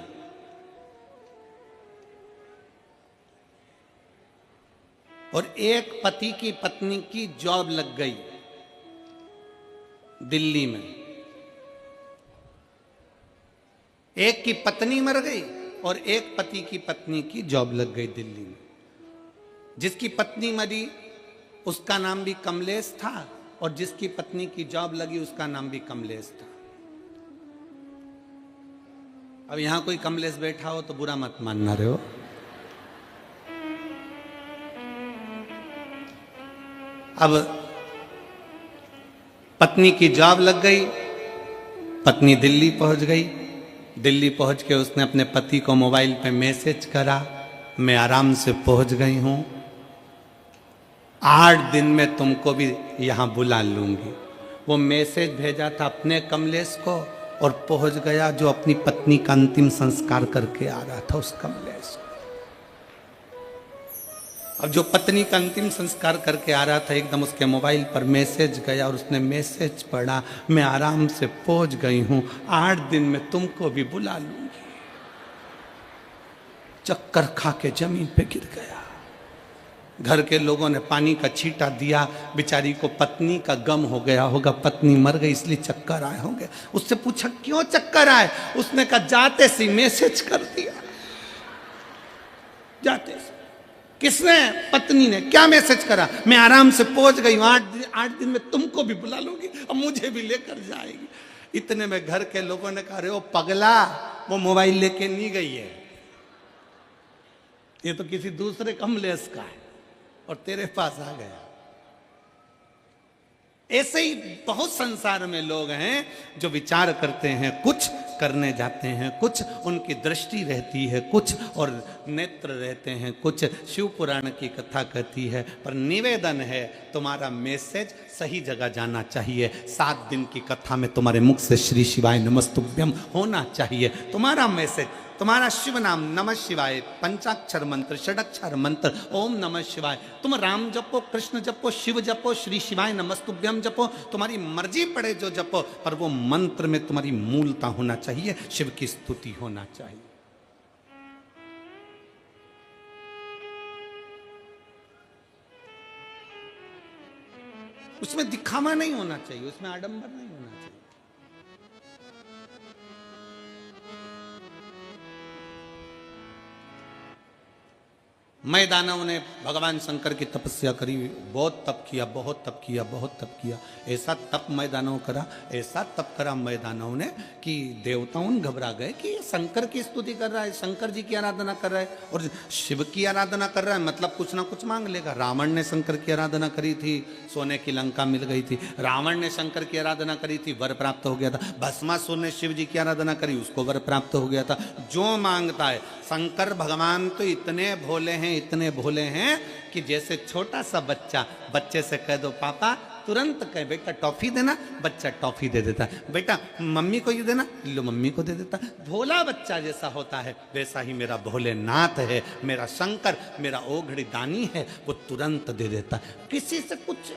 और एक पति की पत्नी की जॉब लग गई दिल्ली में। एक की पत्नी मर गई और एक पति की पत्नी की जॉब लग गई दिल्ली में। जिसकी पत्नी मरी उसका नाम भी कमलेश था और जिसकी पत्नी की जॉब लगी उसका नाम भी कमलेश था। अब यहां कोई कमलेश बैठा हो तो बुरा मत मानना रहे हो। अब पत्नी की जॉब लग गई, पत्नी दिल्ली पहुंच गई। दिल्ली पहुंच के उसने अपने पति को मोबाइल पे मैसेज करा, मैं आराम से पहुंच गई हूं, 8 दिन में तुमको भी यहां बुला लूंगी। वो मैसेज भेजा था अपने कमलेश को और पहुंच गया जो अपनी पत्नी का अंतिम संस्कार करके आ रहा था उस कमलेश को। अब जो पत्नी का अंतिम संस्कार करके आ रहा था, एकदम उसके मोबाइल पर मैसेज गया और उसने मैसेज पढ़ा, मैं आराम से पहुंच गई हूं, 8 दिन में तुमको भी बुला लूंगी। चक्कर खा के जमीन पे गिर गया। घर के लोगों ने पानी का छींटा दिया, बेचारी को पत्नी का गम हो गया होगा, पत्नी मर गई इसलिए चक्कर आए होंगे। उससे पूछा क्यों चक्कर आए, उसने कहा जाते से मैसेज कर दिया। जाते से किसने? पत्नी ने। क्या मैसेज करा? मैं आराम से पहुंच गई हूं, 8 दिन में तुमको भी बुला लूंगी और मुझे भी लेकर जाएगी। इतने में घर के लोगों ने कहा, अरे ओ पगला, वो मोबाइल लेके नहीं गई है, ये तो किसी दूसरे कमलेश का है और तेरे पास आ गया। ऐसे ही बहुत संसार में लोग हैं जो विचार करते हैं कुछ, करने जाते हैं कुछ, उनकी दृष्टि रहती है कुछ और नेत्र रहते हैं कुछ। शिव पुराण की कथा कहती है, पर निवेदन है तुम्हारा मैसेज सही जगह जाना चाहिए। 7 दिन की कथा में तुम्हारे मुख से श्री शिवाय नमस्तुभ्यम होना चाहिए। तुम्हारा मैसेज, तुम्हारा शिव नाम नमः शिवाय, पंचाक्षर मंत्र, षडक्षर मंत्र, ओम नमः शिवाय, तुम राम जपो, कृष्ण जपो, शिव जपो, श्री शिवाय नमस्तुभ्यम जपो, तुम्हारी मर्जी पड़े जो जपो, पर वो मंत्र में तुम्हारी मूलता होना चाहिए, शिव की स्तुति होना चाहिए। उसमें दिखावा नहीं होना चाहिए, उसमें आडंबर नहीं होना चाहिए। मैं दानव ने भगवान शंकर की तपस्या करी, बहुत तप किया, बहुत तप किया, बहुत तप किया। ऐसा तप मैं दानव करा, ऐसा तप करा मैं दानव ने कि देवताओं घबरा गए कि ये शंकर की स्तुति कर रहा है, शंकर जी की आराधना कर रहा है और शिव की आराधना कर रहा है, मतलब कुछ ना कुछ मांग लेगा। रावण ने शंकर की आराधना करी थी, सोने की लंका मिल गई थी। रावण ने शंकर की आराधना करी थी, वर प्राप्त हो गया था। भस्मासुर ने शिव जी की आराधना करी, उसको वर प्राप्त हो गया था। जो मांगता है, शंकर भगवान तो इतने भोले हैं, इतने भोले हैं कि जैसे छोटा सा बच्चा, बच्चे से कह दो पापा, तुरंत कहे बेटा टॉफी देना, बच्चा टॉफी दे देता है। बेटा मम्मी को ये देना, लो मम्मी को दे देता। भोला बच्चा जैसा होता है वैसा ही मेरा भोलेनाथ है, मेरा शंकर, मेरा ओघड़ी दानी है, वो तुरंत दे देता है। किसी से कुछ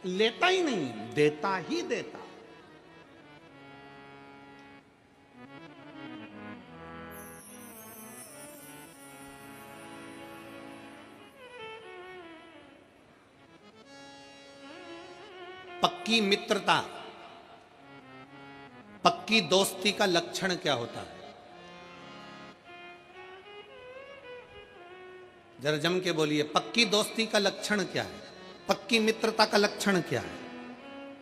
लेता ही नहीं, देता ही देता। पक्की मित्रता, पक्की दोस्ती का लक्षण क्या होता है? जरा जम के बोलिए, पक्की दोस्ती का लक्षण क्या है? पक्की मित्रता का लक्षण क्या है?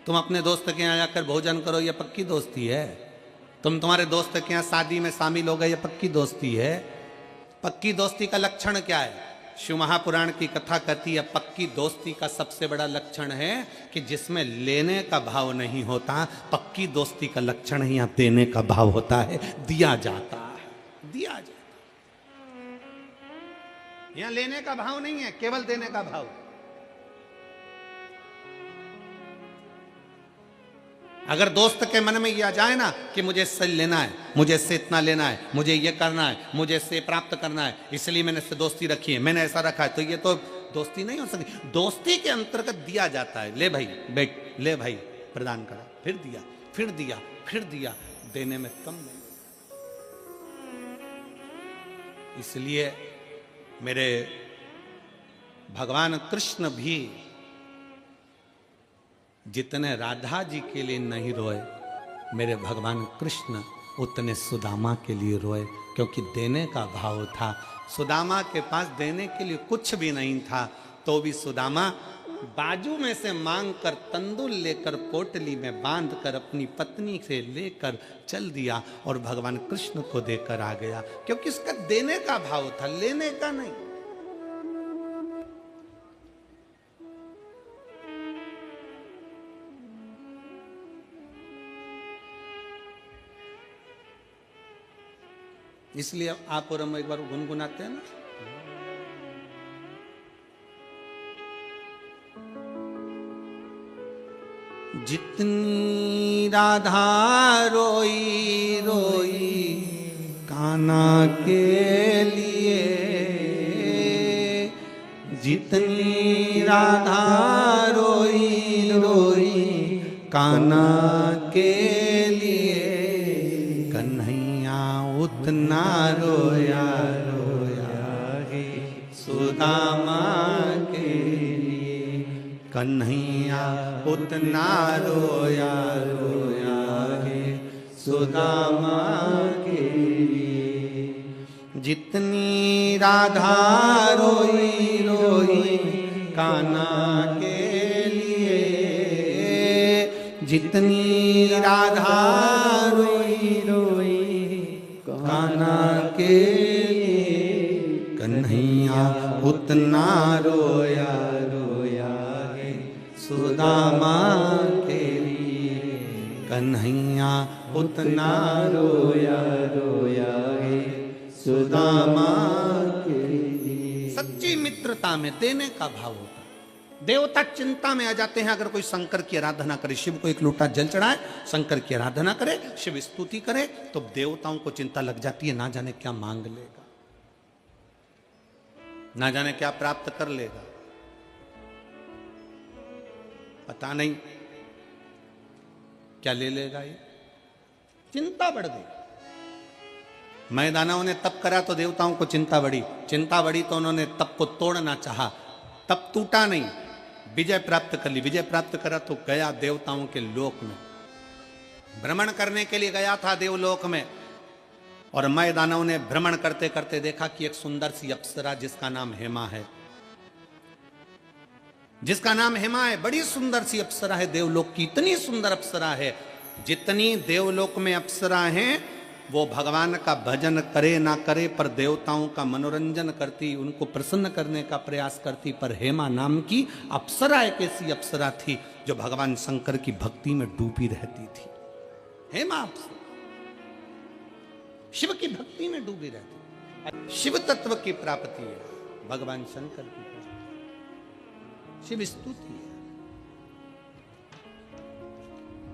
तुम अपने दोस्त के यहां जाकर भोजन करो, यह पक्की दोस्ती है। तुम तुम्हारे दोस्त के यहां शादी में शामिल हो गए, यह पक्की दोस्ती है। पक्की दोस्ती का लक्षण क्या है? शिव महापुराण की कथा कहती है पक्की दोस्ती का सबसे बड़ा लक्षण है कि जिसमें लेने का भाव नहीं होता। पक्की दोस्ती का लक्षण ही यहां देने का भाव होता है, दिया जाता है, दिया जाता है। यहां लेने का भाव नहीं है, केवल देने का भाव। अगर दोस्त के मन में यह आ जाए ना कि मुझे इससे लेना है, मुझे इससे इतना लेना है, मुझे ये करना है, मुझे इससे प्राप्त करना है, इसलिए मैंने इससे दोस्ती रखी है, मैंने ऐसा रखा है, तो ये तो दोस्ती नहीं हो सकती। दोस्ती के अंतर्गत दिया जाता है। ले भाई बैठ, ले भाई प्रदान करा, फिर दिया, फिर दिया, फिर दिया, देने में कम नहीं। इसलिए मेरे भगवान कृष्ण भी जितने राधा जी के लिए नहीं रोए, मेरे भगवान कृष्ण उतने सुदामा के लिए रोए, क्योंकि देने का भाव था। सुदामा के पास देने के लिए कुछ भी नहीं था, तो भी सुदामा बाजू में से मांग कर तंदुल लेकर पोटली में बांध कर अपनी पत्नी से लेकर चल दिया और भगवान कृष्ण को देकर आ गया, क्योंकि उसका देने का भाव था, लेने का नहीं। इसलिए आप और हम एक बार गुनगुनाते हैं ना, जितनी राधा रोई रोई कान्हा के लिए, जितनी राधा रोई रोई कान्हा के लिए, कन्हैया उतना रोया रोया गे सुदामा के लिए, कन्हैया उतना रोया रोया गे सुदामा के लिए। जितनी राधा रोई रोई कान्हा के लिए, जितनी राधा रोई रोई कान्हा के लिए, कन्हैया उतना रोया रोया है सुदामा के लिए, कन्हैया उतना रोया रोया है सुदामा के लिए। सच्ची मित्रता में देने का भाव होता। देवता चिंता में आ जाते हैं अगर कोई शंकर की आराधना करे, शिव को एक लोटा जल चढ़ाए, शंकर की आराधना करे, शिव स्तुति करे, तो देवताओं को चिंता लग जाती है, ना जाने क्या मांग लेगा, ना जाने क्या प्राप्त कर लेगा, पता नहीं क्या ले लेगा। ये चिंता बढ़ गई। मैदानों ने तप करा तो देवताओं को चिंता बढ़ी, चिंता बढ़ी तो उन्होंने तप को तोड़ना चाहा, तप टूटा नहीं, विजय प्राप्त कर ली। विजय प्राप्त करा तो गया देवताओं के लोक में, भ्रमण करने के लिए गया था देवलोक में, और मैदानों ने भ्रमण करते करते देखा कि एक सुंदर सी अप्सरा जिसका नाम हेमा है, जिसका नाम हेमा है, बड़ी सुंदर सी अप्सरा है देवलोक की, इतनी सुंदर अप्सरा है, जितनी देवलोक में अप्सरा हैं वो भगवान का भजन करे ना करे पर देवताओं का मनोरंजन करती, उनको प्रसन्न करने का प्रयास करती। पर हेमा नाम की अप्सरा एक ऐसी अप्सरा थी जो भगवान शंकर की भक्ति में डूबी रहती थी। हेमा अप्सरा शिव की भक्ति में डूबी रहती, शिव तत्व की प्राप्ति है, भगवान शंकर की प्राप्ति, शिव स्तुति है।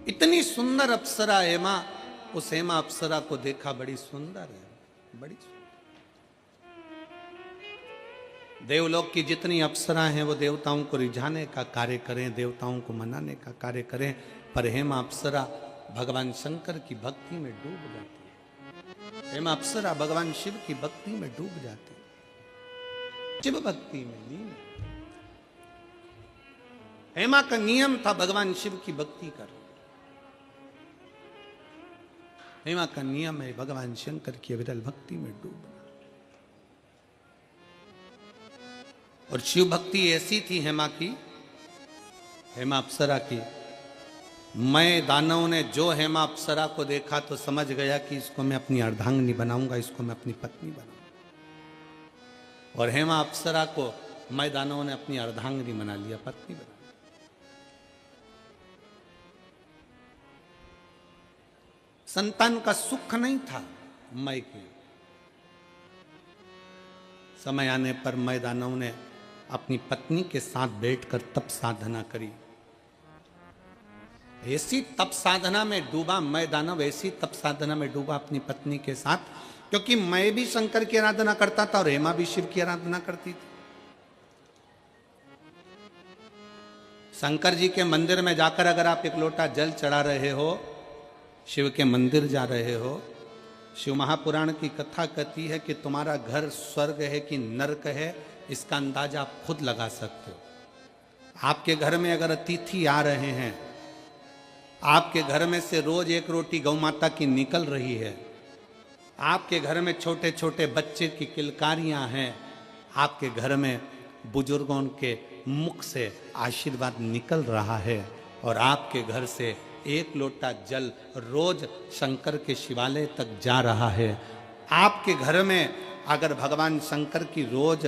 इतनी सुंदर अप्सरा हेमा, उस हेमा अप्सरा को देखा, बड़ी सुंदर है, बड़ी सुंदर। देवलोक की जितनी अप्सरा हैं वो देवताओं को रिझाने का कार्य करें, देवताओं को मनाने का कार्य करें, पर हेमा अप्सरा भगवान शंकर की भक्ति में डूब जाती है। हेमा अप्सरा भगवान शिव की भक्ति में डूब जाती है, शिव भक्ति में लीन। हेमा का नियम था भगवान शिव की भक्ति कर, हेमा का नियम है भगवान शंकर की विरल भक्ति में डूबना। और शिव भक्ति ऐसी थी हेमा की, हेमा अप्सरा की, मैं दानव ने जो हेमा अप्सरा को देखा तो समझ गया कि इसको मैं अपनी अर्धांगिनी बनाऊंगा, इसको मैं अपनी पत्नी बनाऊंगा। और हेमा अप्सरा को मैदानों ने अपनी अर्धांगिनी बना लिया, पत्नी बना। संतान का सुख नहीं था मई के। समय आने पर मैदानों ने अपनी पत्नी के साथ बैठकर तप साधना करी। ऐसी तप साधना में डूबा मैदानव, ऐसी तप साधना में डूबा अपनी पत्नी के साथ, क्योंकि मैं भी शंकर की आराधना करता था और हेमा भी शिव की आराधना करती थी। शंकर जी के मंदिर में जाकर अगर आप एक लोटा जल चढ़ा रहे हो, शिव के मंदिर जा रहे हो, शिव महापुराण की कथा कहती है कि तुम्हारा घर स्वर्ग है कि नरक है, इसका अंदाजा आप खुद लगा सकते हो। आपके घर में अगर अतिथि आ रहे हैं, आपके घर में से रोज एक रोटी गौ माता की निकल रही है, आपके घर में छोटे छोटे बच्चे की किलकारियां हैं, आपके घर में बुजुर्गों के मुख से आशीर्वाद निकल रहा है, और आपके घर से एक लोटा जल रोज शंकर के शिवालय तक जा रहा है। आपके घर में अगर भगवान शंकर की रोज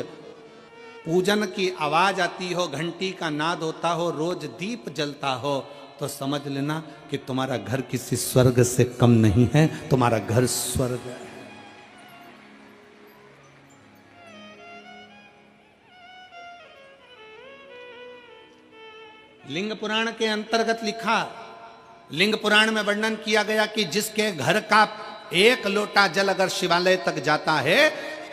पूजन की आवाज आती हो, घंटी का नाद होता हो, रोज दीप जलता हो, तो समझ लेना कि तुम्हारा घर किसी स्वर्ग से कम नहीं है, तुम्हारा घर स्वर्ग है। लिंग पुराण के अंतर्गत लिखा, लिंग पुराण में वर्णन किया गया कि जिसके घर का एक लोटा जल अगर शिवालय तक जाता है,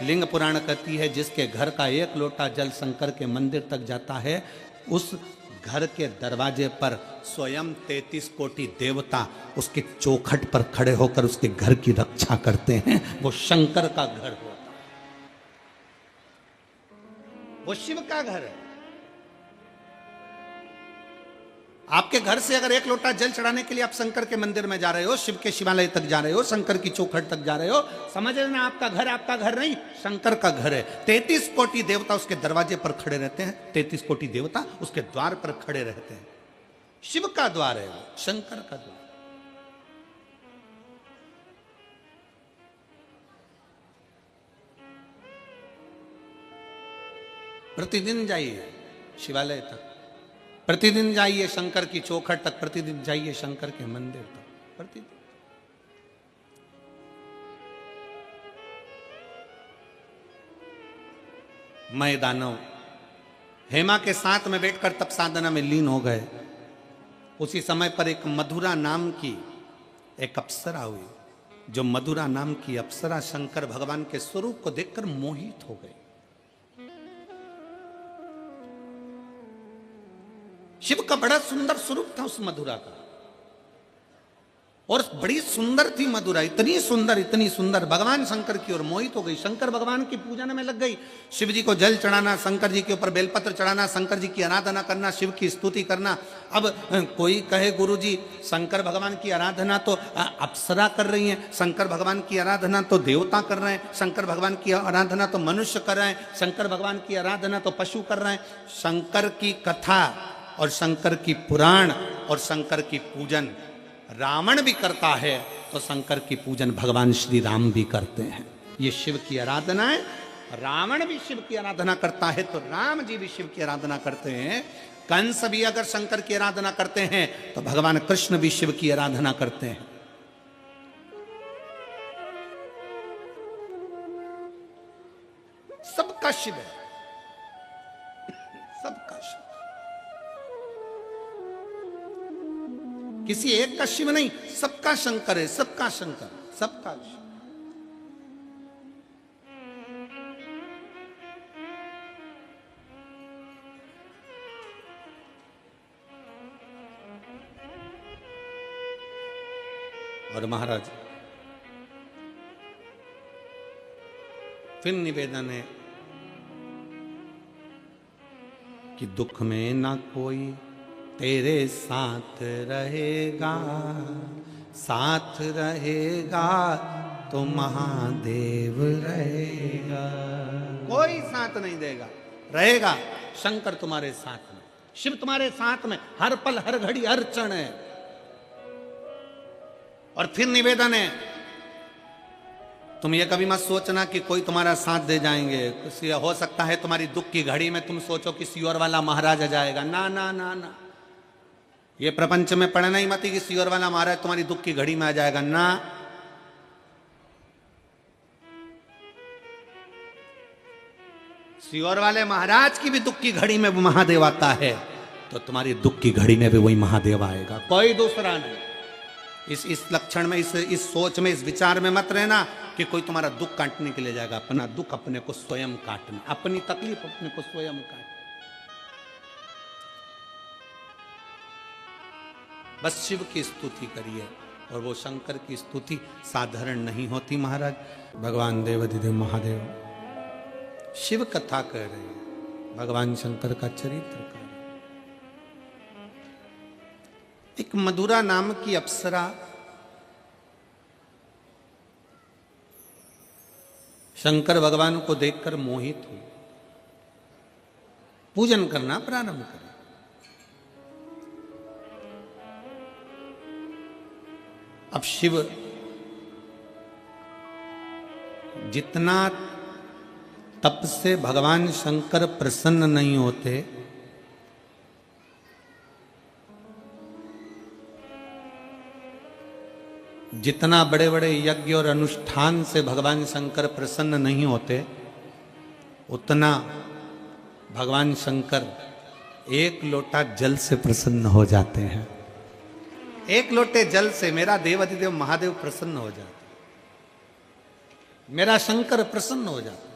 लिंग पुराण कहती है जिसके घर का एक लोटा जल शंकर के मंदिर तक जाता है, उस घर के दरवाजे पर स्वयं 33 कोटि देवता उसके चौखट पर खड़े होकर उसके घर की रक्षा करते हैं। वो शंकर का घर होता है, वो शिव का घर है। आपके घर से अगर एक लोटा जल चढ़ाने के लिए आप शंकर के मंदिर में जा रहे हो, शिव के शिवालय तक जा रहे हो, शंकर की चौखट तक जा रहे हो, समझ लेना आपका घर नहीं, शंकर का घर है। 33 कोटि देवता उसके दरवाजे पर खड़े रहते हैं, 33 कोटि देवता उसके द्वार पर खड़े रहते हैं। शिव का द्वार है वो, शंकर का द्वार। प्रतिदिन जाइए शिवालय तक, प्रतिदिन जाइए शंकर की चौखट तक, प्रतिदिन जाइए शंकर के मंदिर तक, प्रतिदिन। मैं दानव हेमा के साथ में बैठकर तप साधना में लीन हो गए। उसी समय पर एक मधुरा नाम की एक अप्सरा हुई। जो मधुरा नाम की अप्सरा शंकर भगवान के स्वरूप को देखकर मोहित हो गई। शिव का बड़ा सुंदर स्वरूप था उस मधुरा का, और बड़ी सुंदर थी मधुरा, इतनी सुंदर भगवान शंकर की ओर मोहित हो गई। शंकर भगवान की पूजन में लग गई। शिव जी को जल चढ़ाना, शंकर जी के ऊपर बेलपत्र चढ़ाना, शंकर जी की आराधना करना, शिव की स्तुति करना। अब कोई कहे गुरु जी शंकर भगवान की आराधना तो अप्सरा कर रही है, शंकर भगवान की आराधना तो देवता कर रहे हैं, शंकर भगवान की आराधना तो मनुष्य कर रहे हैं, शंकर भगवान की आराधना तो पशु कर रहे हैं। शंकर की कथा और शंकर की पुराण और शंकर की पूजन रावण भी करता है, तो शंकर की पूजन भगवान श्री राम भी करते हैं। ये शिव की आराधना है। रावण भी शिव की आराधना करता है तो राम जी भी शिव की आराधना करते हैं। कंस भी अगर शंकर की आराधना करते हैं तो भगवान कृष्ण भी शिव की आराधना करते हैं। सबका शिव है, सबका शिव, किसी एक का शिव नहीं, सबका शंकर है, सबका शंकर, सबका शिव। और महाराज फिर निवेदन है कि दुख में ना कोई तेरे साथ रहेगा, साथ रहेगा तो महादेव रहेगा। कोई साथ नहीं देगा, रहेगा शंकर तुम्हारे साथ में, शिव तुम्हारे साथ में, हर पल हर घड़ी हर क्षण है। और फिर निवेदन है तुम ये कभी मत सोचना कि कोई तुम्हारा साथ दे जाएंगे। किसी हो सकता है तुम्हारी दुख की घड़ी में तुम सोचो किसी और वाला महाराज आ जाएगा। ना ना ना ना, ये प्रपंच में पढ़ना ही मत कि किसी और वाला महाराज तुम्हारी दुख की घड़ी में आ जाएगा। ना, सियोर वाले महाराज की भी दुख की घड़ी में महादेव आता है, तो तुम्हारी दुख की घड़ी में भी वही महादेव आएगा, कोई दूसरा नहीं। इस लक्षण में, इस सोच में, इस विचार में मत रहना कि कोई तुम्हारा दुख काटने के लिए जाएगा। अपना दुख अपने को स्वयं काटना, अपनी तकलीफ अपने को स्वयं काटना। बस शिव की स्तुति करिए, और वो शंकर की स्तुति साधारण नहीं होती महाराज। भगवान देवाधिदेव महादेव शिव कथा कह रहे हैं, भगवान शंकर का चरित्र कर। एक मधुरा नाम की अप्सरा शंकर भगवान को देखकर मोहित हुई, पूजन करना प्रारंभ करें। अब शिव जितना तप से भगवान शंकर प्रसन्न नहीं होते, जितना बड़े बड़े यज्ञ और अनुष्ठान से भगवान शंकर प्रसन्न नहीं होते, उतना भगवान शंकर एक लोटा जल से प्रसन्न हो जाते हैं। एक लोटे जल से मेरा देवाधिदेव महादेव प्रसन्न हो जाते, मेरा शंकर प्रसन्न हो जाता।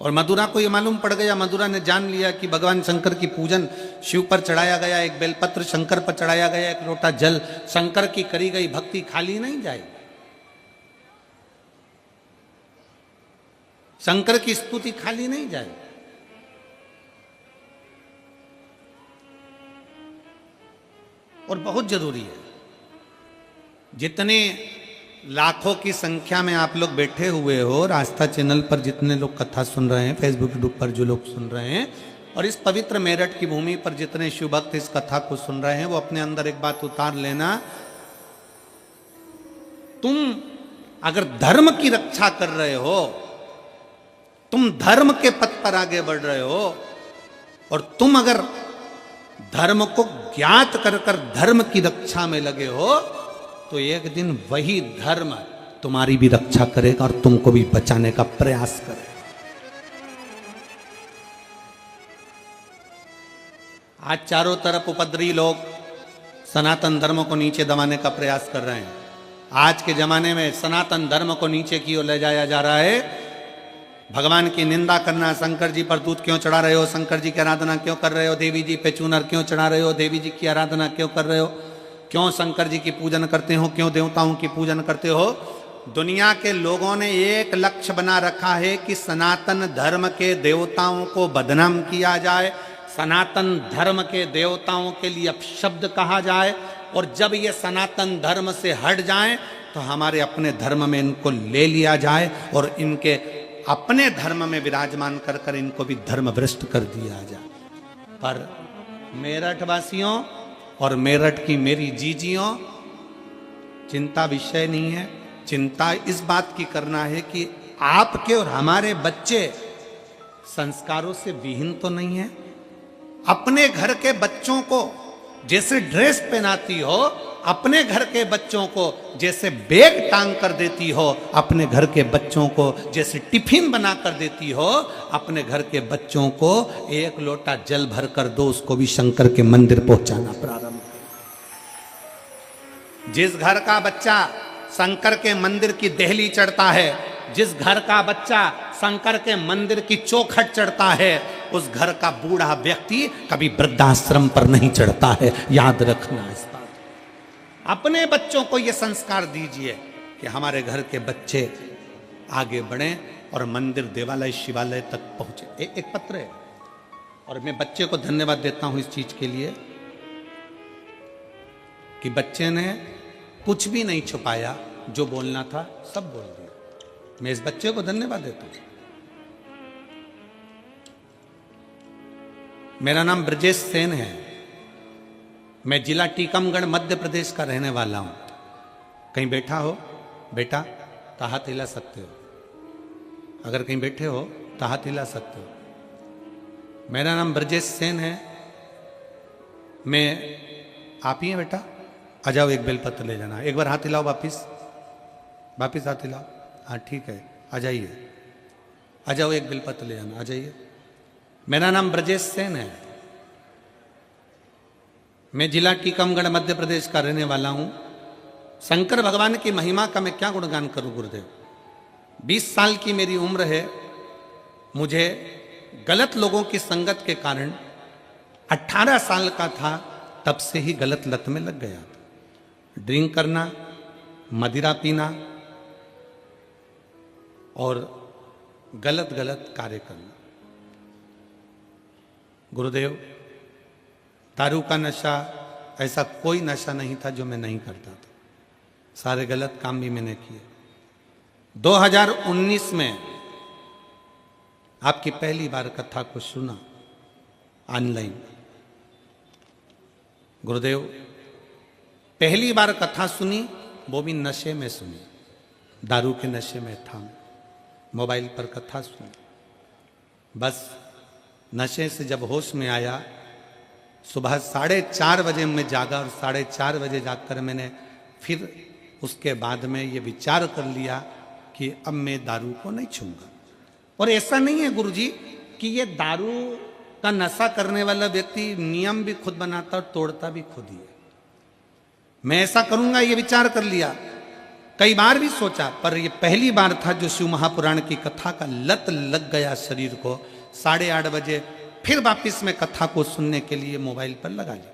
और मधुरा को ये मालूम पड़ गया, मधुरा ने जान लिया कि भगवान शंकर की पूजन शिव पर चढ़ाया गया, एक बेलपत्र शंकर पर चढ़ाया गया, एक लोटा जल, शंकर की करी गई भक्ति खाली नहीं जाएगी। शंकर की स्तुति खाली नहीं जाएगी। और बहुत जरूरी है, जितने लाखों की संख्या में आप लोग बैठे हुए हो, आस्था चैनल पर जितने लोग कथा सुन रहे हैं, फेसबुक यूट्यूब पर जो लोग सुन रहे हैं, और इस पवित्र मेरठ की भूमि पर जितने शिव भक्त इस कथा को सुन रहे हैं, वो अपने अंदर एक बात उतार लेना, तुम अगर धर्म की रक्षा कर रहे हो, तुम धर्म के पथ पर आगे बढ़ रहे हो, और तुम अगर धर्म को ज्ञात कर कर धर्म की रक्षा में लगे हो, तो एक दिन वही धर्म तुम्हारी भी रक्षा करेगा और तुमको भी बचाने का प्रयास करेगा। आज चारों तरफ उपद्रवी लोग सनातन धर्म को नीचे दबाने का प्रयास कर रहे हैं। आज के जमाने में सनातन धर्म को नीचे की ओर ले जाया जा रहा है। भगवान की निंदा करना, शंकर जी पर दूध क्यों चढ़ा रहे हो, शंकर जी की आराधना क्यों कर रहे हो, देवी जी पे चूनर क्यों चढ़ा रहे हो, देवी जी की आराधना क्यों कर रहे हो, क्यों शंकर जी की पूजन करते हो, क्यों देवताओं की पूजन करते हो। दुनिया के लोगों ने एक लक्ष्य बना रखा है कि सनातन धर्म के देवताओं को बदनाम किया जाए, सनातन धर्म के देवताओं के लिए अपशब्द कहा जाए, और जब ये सनातन धर्म से हट जाएं तो हमारे अपने धर्म में इनको ले लिया जाए और इनके अपने धर्म में विराजमान कर कर इनको भी धर्म भ्रष्ट कर दिया जाए। पर मेरठ वासियों और मेरठ की मेरी जीजियों, चिंता विषय नहीं है। चिंता इस बात की करना है कि आपके और हमारे बच्चे संस्कारों से विहीन तो नहीं है। अपने घर के बच्चों को जैसे ड्रेस पहनाती हो, अपने घर के बच्चों को जैसे बैग टांग कर देती हो, अपने घर के बच्चों को जैसे टिफिन बना कर देती हो, अपने घर के बच्चों को एक लोटा जल भर कर दो, उसको भी शंकर के मंदिर पहुंचाना प्रारंभ करो। जिस घर का बच्चा शंकर के मंदिर की देहली चढ़ता है, जिस घर का बच्चा शंकर के मंदिर की चौखट चढ़ता है, उस घर का बूढ़ा व्यक्ति कभी वृद्धाश्रम पर नहीं चढ़ता है। याद रखना इस बात। अपने बच्चों को यह संस्कार दीजिए कि हमारे घर के बच्चे आगे बढ़ें और मंदिर, देवालय, शिवालय तक पहुंचे। एक पत्र है, और मैं बच्चे को धन्यवाद देता हूं इस चीज के लिए कि बच्चे ने कुछ भी नहीं छुपाया, जो बोलना था सब बोल दिया। मैं इस बच्चे को धन्यवाद देता हूं। मेरा नाम ब्रजेश सेन है। मैं जिला टीकमगढ़ मध्य प्रदेश का रहने वाला हूं। कहीं बैठा हो बेटा तो हाथ हिला सकते हो, अगर कहीं बैठे हो तो हाथ हिला सकते हो। मेरा नाम ब्रजेश सेन है। मैं आप ही हैं बेटा? आ जाओ, एक बेलपत्र ले जाना। एक बार हाथ हिलाओ, वापिस वापिस हाथ हिलाओ। हाँ ठीक है, आ जाइए, आ जाओ, एक बेलपत्र ले जाना, आ जाइए। मेरा नाम ब्रजेश सेन है। मैं जिला टीकमगढ़ मध्य प्रदेश का रहने वाला हूं। शंकर भगवान की महिमा का मैं क्या गुणगान करूं गुरुदेव। 20 साल की मेरी उम्र है। मुझे गलत लोगों की संगत के कारण 18 साल का था तब से ही गलत लत में लग गया था। ड्रिंक करना, मदिरा पीना और गलत गलत कार्य करना। गुरुदेव, दारू का नशा ऐसा कोई नशा नहीं था जो मैं नहीं करता था। सारे गलत काम भी मैंने किए। 2019 में आपकी पहली बार कथा को सुना ऑनलाइन। गुरुदेव, पहली बार कथा सुनी, वो भी नशे में सुनी। दारू के नशे में था, मोबाइल पर कथा सुनी। बस नशे से जब होश में आया, सुबह 4:30 बजे मैं जागा और 4:30 बजे जाकर मैंने फिर उसके बाद में ये विचार कर लिया कि अब मैं दारू को नहीं छूंगा। और ऐसा नहीं है गुरुजी कि ये दारू का नशा करने वाला व्यक्ति नियम भी खुद बनाता और तोड़ता भी खुद ही है। मैं ऐसा करूंगा ये विचार कर लिया, कई बार भी सोचा, पर ये पहली बार था जो शिव महापुराण की कथा का लत लग गया शरीर को। 8:30 बजे फिर वापिस मैं कथा को सुनने के लिए मोबाइल पर लगा लिया।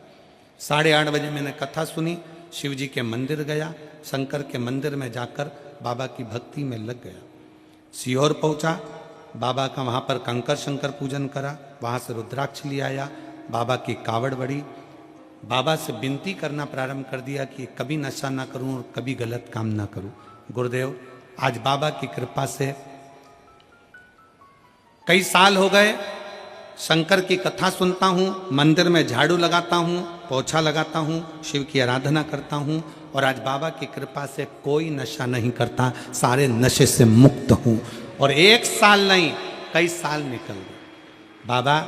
8:30 बजे मैंने कथा सुनी, शिव जी के मंदिर गया, शंकर के मंदिर में जाकर बाबा की भक्ति में लग गया। सीहोर पहुंचा, बाबा का वहाँ पर कंकर शंकर पूजन करा, वहाँ से रुद्राक्ष ले आया, बाबा की कावड़ बढ़ी। बाबा से विनती करना प्रारंभ कर दिया कि कभी नशा ना करूं और कभी गलत काम ना करूं। गुरुदेव, आज बाबा की कृपा से कई साल हो गए, शंकर की कथा सुनता हूँ, मंदिर में झाड़ू लगाता हूँ, पोछा लगाता हूँ, शिव की आराधना करता हूँ और आज बाबा की कृपा से कोई नशा नहीं करता, सारे नशे से मुक्त हूँ। और 1 साल नहीं, कई साल निकल गए। बाबा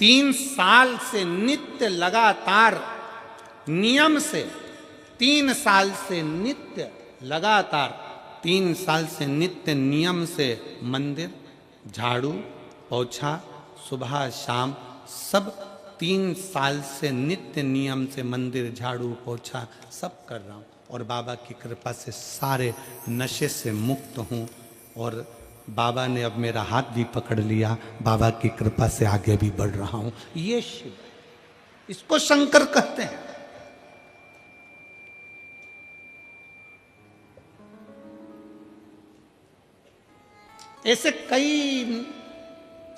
3 साल से नित्य लगातार नियम से, 3 साल से नित्य लगातार, 3 साल से नित्य नियम से मंदिर, झाड़ू, पोछा, सुबह शाम सब 3 साल से नित्य नियम से मंदिर, झाड़ू, पोछा सब कर रहा हूँ और बाबा की कृपा से सारे नशे से मुक्त हूँ। और बाबा ने अब मेरा हाथ भी पकड़ लिया, बाबा की कृपा से आगे भी बढ़ रहा हूँ। ये शिव, इसको शंकर कहते हैं। ऐसे कई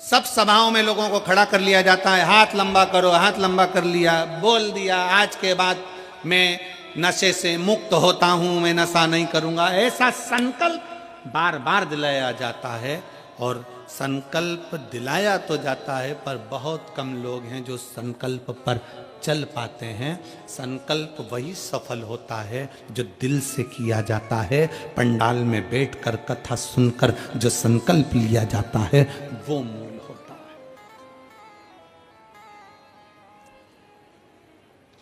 सब सभाओं में लोगों को खड़ा कर लिया जाता है, हाथ लंबा करो, हाथ लंबा कर लिया, बोल दिया आज के बाद मैं नशे से मुक्त होता हूं, मैं नशा नहीं करूंगा। ऐसा संकल्प बार बार दिलाया जाता है और संकल्प दिलाया तो जाता है पर बहुत कम लोग हैं जो संकल्प पर चल पाते हैं। संकल्प वही सफल होता है जो दिल से किया जाता है। पंडाल में बैठकर कथा सुनकर जो संकल्प लिया जाता है वो मूल होता है,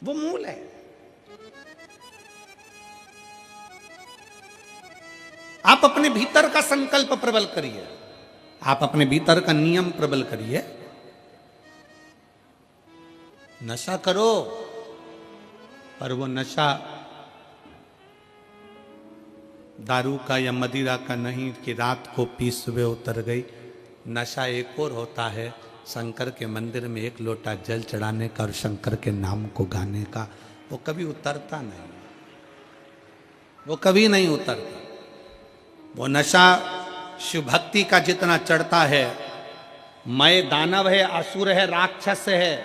वो मूल है। आप अपने भीतर का संकल्प प्रबल करिए, आप अपने भीतर का नियम प्रबल करिए। नशा करो, पर वो नशा दारू का या मदिरा का नहीं कि रात को पी सुबह उतर गई। नशा एक और होता है, शंकर के मंदिर में 1 लोटा जल चढ़ाने का और शंकर के नाम को गाने का। वो कभी उतरता नहीं, वो कभी नहीं उतरता। वो नशा शिव भक्ति का जितना चढ़ता है, मैं दानव है, असुर है, राक्षस है,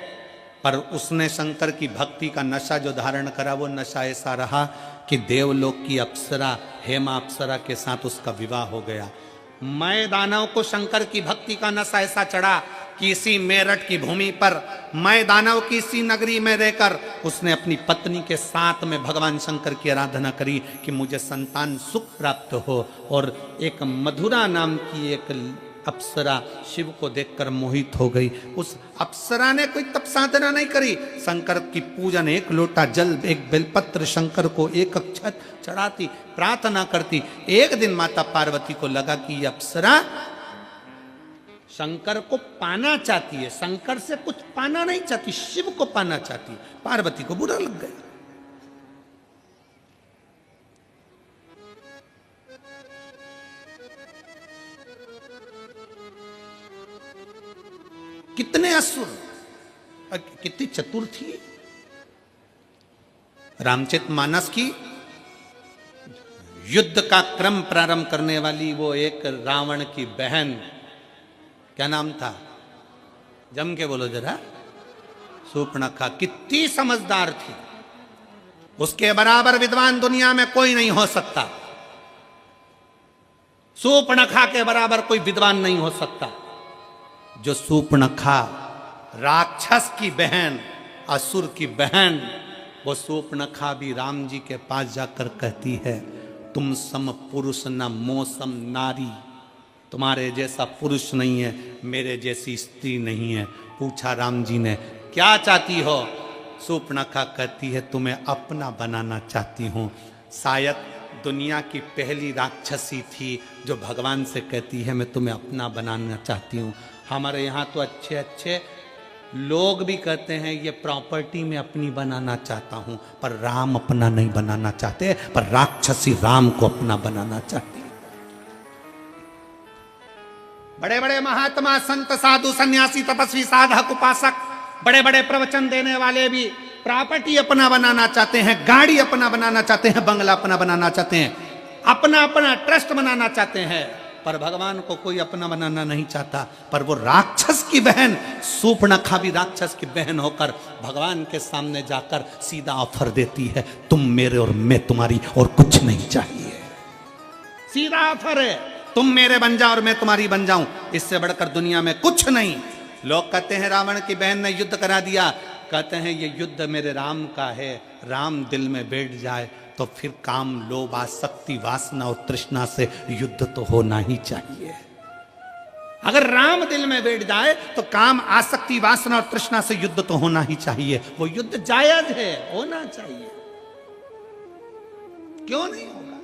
पर उसने शंकर की भक्ति का नशा जो धारण करा वो नशा ऐसा रहा कि देवलोक की अप्सरा हेमा अप्सरा के साथ उसका विवाह हो गया। मैं दानव को शंकर की भक्ति का नशा ऐसा चढ़ा कि इसी मेरठ की भूमि पर मैं दानव की इसी नगरी में रहकर उसने अपनी पत्नी के साथ में भगवान शंकर की आराधना करी कि मुझे संतान सुख प्राप्त हो। और एक मधुरा नाम की एक अप्सरा शिव को देखकर मोहित हो गई। उस अप्सरा ने कोई तप साधना नहीं करी, शंकर की पूजन, एक लोटा जल, एक बेलपत्र शंकर को एक अक्षत चढ़ाती, प्रार्थना करती। एक दिन माता पार्वती को लगा कि ये अप्सरा शंकर को पाना चाहती है, शंकर से कुछ पाना नहीं चाहती, शिव को पाना चाहती। पार्वती को बुरा लग गया। कितने असुर, कितनी चतुर थी। रामचरितमानस की युद्ध का क्रम प्रारंभ करने वाली वो एक रावण की बहन, क्या नाम था, जम के बोलो जरा, शूर्पणखा, कितनी समझदार थी। उसके बराबर विद्वान दुनिया में कोई नहीं हो सकता। शूर्पणखा के बराबर कोई विद्वान नहीं हो सकता। जो शूर्पणखा राक्षस की बहन, असुर की बहन, वो शूर्पणखा भी राम जी के पास जाकर कहती है, तुम सम पुरुष न मोसम नारी, तुम्हारे जैसा पुरुष नहीं है, मेरे जैसी स्त्री नहीं है। पूछा राम जी ने, क्या चाहती हो? शूर्पणखा कहती है, तुम्हें अपना बनाना चाहती हूँ। शायद दुनिया की पहली राक्षसी थी जो भगवान से कहती है मैं तुम्हें अपना बनाना चाहती हूँ। हमारे यहाँ तो अच्छे अच्छे लोग भी कहते हैं ये प्रॉपर्टी में अपनी बनाना चाहता हूँ, पर राम अपना नहीं बनाना चाहते, पर राक्षसी राम को अपना बनाना चाहती है। बड़े बड़े महात्मा, संत, साधु, सन्यासी, तपस्वी, साधक, उपासक, बड़े बड़े प्रवचन देने वाले भी प्रॉपर्टी अपना बनाना चाहते हैं, गाड़ी अपना बनाना चाहते हैं, बंगला अपना बनाना चाहते हैं, अपना अपना ट्रस्ट बनाना चाहते हैं, पर भगवान को कोई अपना बनाना नहीं चाहता। पर वो राक्षस की बहन शूर्पणखा भी राक्षस की बहन होकर भगवान के सामने जाकर सीधा ऑफर देती है, तुम मेरे और मैं तुम्हारी, और कुछ नहीं चाहिए। सीधा ऑफर है, तुम मेरे बन जाओ और मैं तुम्हारी बन जाऊं, इससे बढ़कर दुनिया में कुछ नहीं। लोग कहते हैं रावण की बहन ने युद्ध करा दिया, कहते हैं ये युद्ध मेरे राम का है। राम दिल में बैठ जाए तो फिर काम, लोभ, आसक्ति, वासना और तृष्णा से युद्ध तो होना ही चाहिए। अगर राम दिल में बैठ जाए तो काम, आसक्ति, वासना और तृष्णा से युद्ध तो होना ही चाहिए। वो युद्ध जायज है, होना चाहिए, क्यों नहीं होगा?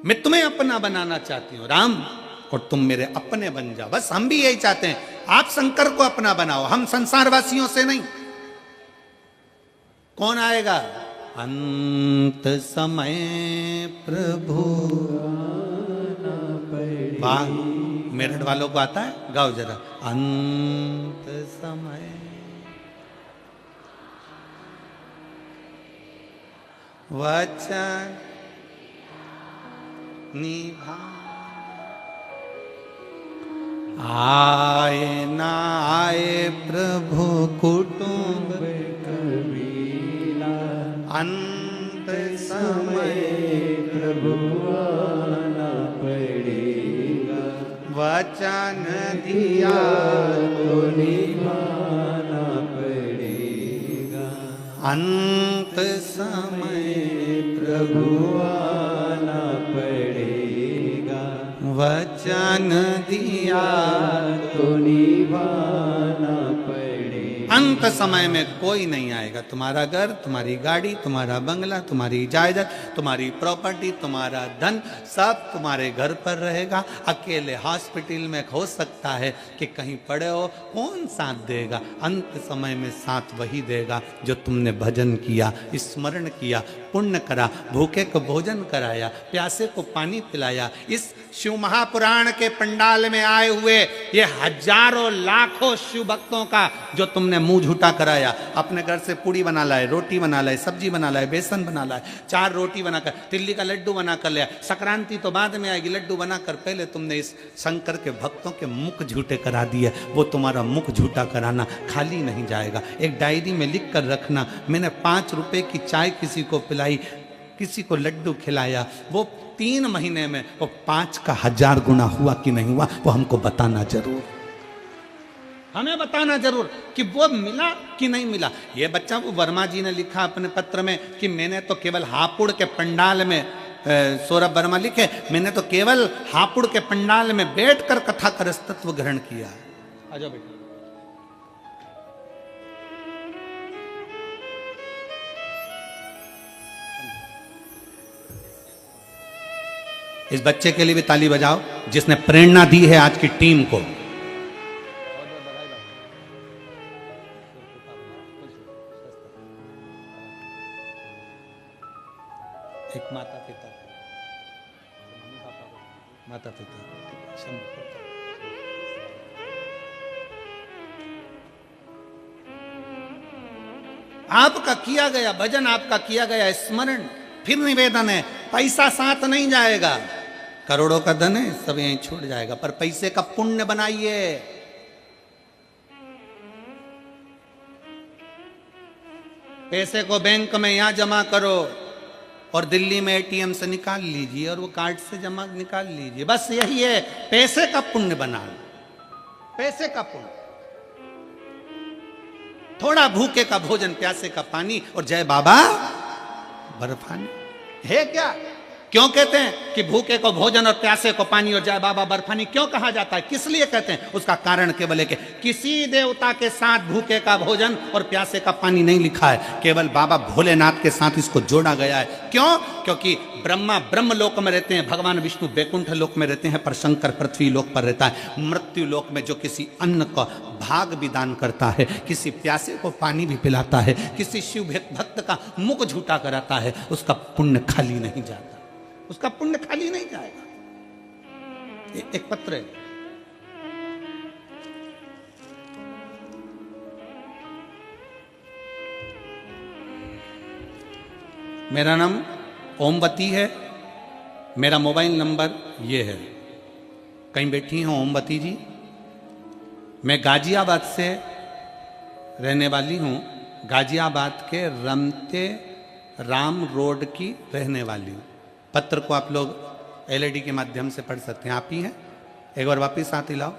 मैं तुम्हें अपना बनाना चाहती हूं राम, और तुम मेरे अपने बन जाओ। बस हम भी यही चाहते हैं, आप शंकर को अपना बनाओ, हम संसारवासियों से नहीं। कौन आएगा? अंत समय प्रभु। वाह, मेरठ वालों को आता है? गाओ जरा। अंत समय वचन निभा, आए ना आए प्रभु कुटुंब कबीला, अंत समय प्रभु आना पड़ेगा, वचन दिया तो निभाना पड़ेगा, अंत समय प्रभु आना पड़ेगा, वचन दिया तो निभाना पड़ेगा। अंत समय में कोई नहीं आएगा। तुम्हारा घर, तुम्हारी गाड़ी, तुम्हारा बंगला, तुम्हारी जायदाद, तुम्हारी प्रॉपर्टी, तुम्हारा धन, सब तुम्हारे घर पर रहेगा। अकेले हॉस्पिटल में हो सकता है कि कहीं पड़े हो, कौन साथ देगा? अंत समय में साथ वही देगा जो तुमने भजन किया, स्मरण किया, पुण्य करा, भूखे को भोजन कराया, प्यासे को पानी पिलाया। इस शिव महापुराण के पंडाल में आए हुए ये हजारों लाखों शिव भक्तों का जो तुमने मुंह झूठा कराया, अपने घर से पूड़ी बना लाए, रोटी बना लाए, सब्जी बना लाए, बेसन बना लाए, 4 रोटी बनाकर, तिल्ली का लड्डू बना कर लिया। संक्रांति तो बाद में आएगी, लड्डू बनाकर पहले तुमने इस शंकर के भक्तों के मुख झूठे करा दिए। वो तुम्हारा मुख झूठा कराना खाली नहीं जाएगा। एक डायरी में लिख कर रखना, मैंने 5 रुपए की चाय किसी को पिलाई, किसी को लड्डू खिलाया, वो 3 महीने में वो 5 का 1000 गुना हुआ कि नहीं हुआ, वो हमको बताना जरूर, हमें बताना जरूर कि वो मिला कि नहीं मिला। ये बच्चा, वो वर्मा जी ने लिखा अपने पत्र में कि मैंने तो केवल हापुड़ के पंडाल में, सौरभ वर्मा लिखे, मैंने तो केवल हापुड़ के पंडाल में बैठकर कथा का रसतत्व ग्रहण किया। आ जाओ बेटा। इस बच्चे के लिए भी ताली बजाओ जिसने प्रेरणा दी है आज की टीम को। एक माता पिता, माता पिता, आपका किया गया भजन, आपका किया गया स्मरण, फिर निवेदन है, पैसा साथ नहीं जाएगा, करोड़ों का धन है सब यहीं छूट जाएगा, पर पैसे का पुण्य बनाइए। पैसे को बैंक में यहां जमा करो और दिल्ली में एटीएम से निकाल लीजिए और वो कार्ड से जमा निकाल लीजिए, बस यही है, पैसे का पुण्य बना लो, पैसे का पुण्य। थोड़ा भूखे का भोजन, प्यासे का पानी और जय बाबा बर्फानी है क्या? क्यों कहते हैं कि भूखे को भोजन और प्यासे को पानी और जय बाबा बर्फानी क्यों कहा जाता है, किस लिए कहते हैं? उसका कारण केवल है कि किसी देवता के साथ भूखे का भोजन और प्यासे का पानी नहीं लिखा है, केवल बाबा भोलेनाथ के साथ इसको जोड़ा गया है। क्यों? क्योंकि ब्रह्मा ब्रह्म लोक में रहते हैं, भगवान विष्णु बैकुंठ लोक में रहते हैं, पर शंकर पृथ्वी लोक पर रहता है। मृत्यु लोक में जो किसी अन्न का भाग भी दान करता है, किसी प्यासे को पानी भी पिलाता है, किसी शिव भक्त का मुख झूठा कराता है, उसका पुण्य खाली नहीं जाता, उसका पुण्य खाली नहीं जाएगा। एक पत्र है, मेरा नाम ओमवती है, मेरा मोबाइल नंबर ये है। कहीं बैठी हैं ओमवती जी? मैं गाजियाबाद से रहने वाली हूँ, गाजियाबाद के रमते राम रोड की रहने वाली हूँ। पत्र को आप लोग एलईडी के माध्यम से पढ़ सकते हैं। आप ही हैं? एक बार वापिस साथ ही लाओ,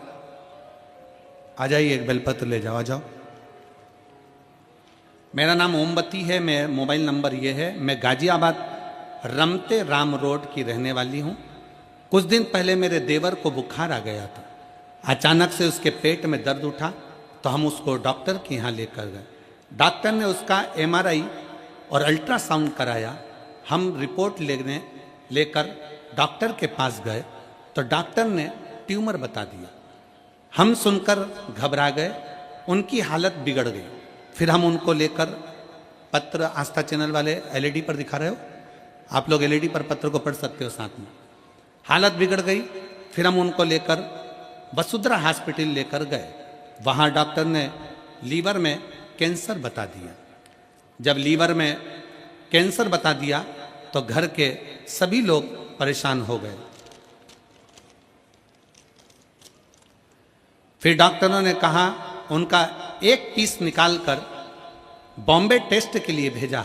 आ जाइए, एक बेलपत्र ले जाओ, आ जाओ। मेरा नाम ओमवती है, मैं मोबाइल नंबर ये है। मैं गाजियाबाद रमते राम रोड की रहने वाली हूँ। कुछ दिन पहले मेरे देवर को बुखार आ गया था, अचानक से उसके पेट में दर्द उठा तो हम उसको डॉक्टर के यहाँ लेकर गए। डॉक्टर ने उसका एमआरआई और अल्ट्रासाउंड कराया। हम रिपोर्ट लेकर डॉक्टर के पास गए तो डॉक्टर ने ट्यूमर बता दिया। हम सुनकर घबरा गए, उनकी हालत बिगड़ गई। फिर हम उनको लेकर, पत्र आस्था चैनल वाले एलईडी पर दिखा रहे हो, आप लोग एलईडी पर पत्र को पढ़ सकते हो साथ में। हालत बिगड़ गई, फिर हम उनको लेकर वसुंधरा हॉस्पिटल लेकर गए। वहाँ डॉक्टर ने लीवर में कैंसर बता दिया। जब लीवर में कैंसर बता दिया तो घर के सभी लोग परेशान हो गए। फिर डॉक्टरों ने कहा, उनका एक पीस निकालकर बॉम्बे टेस्ट के लिए भेजा।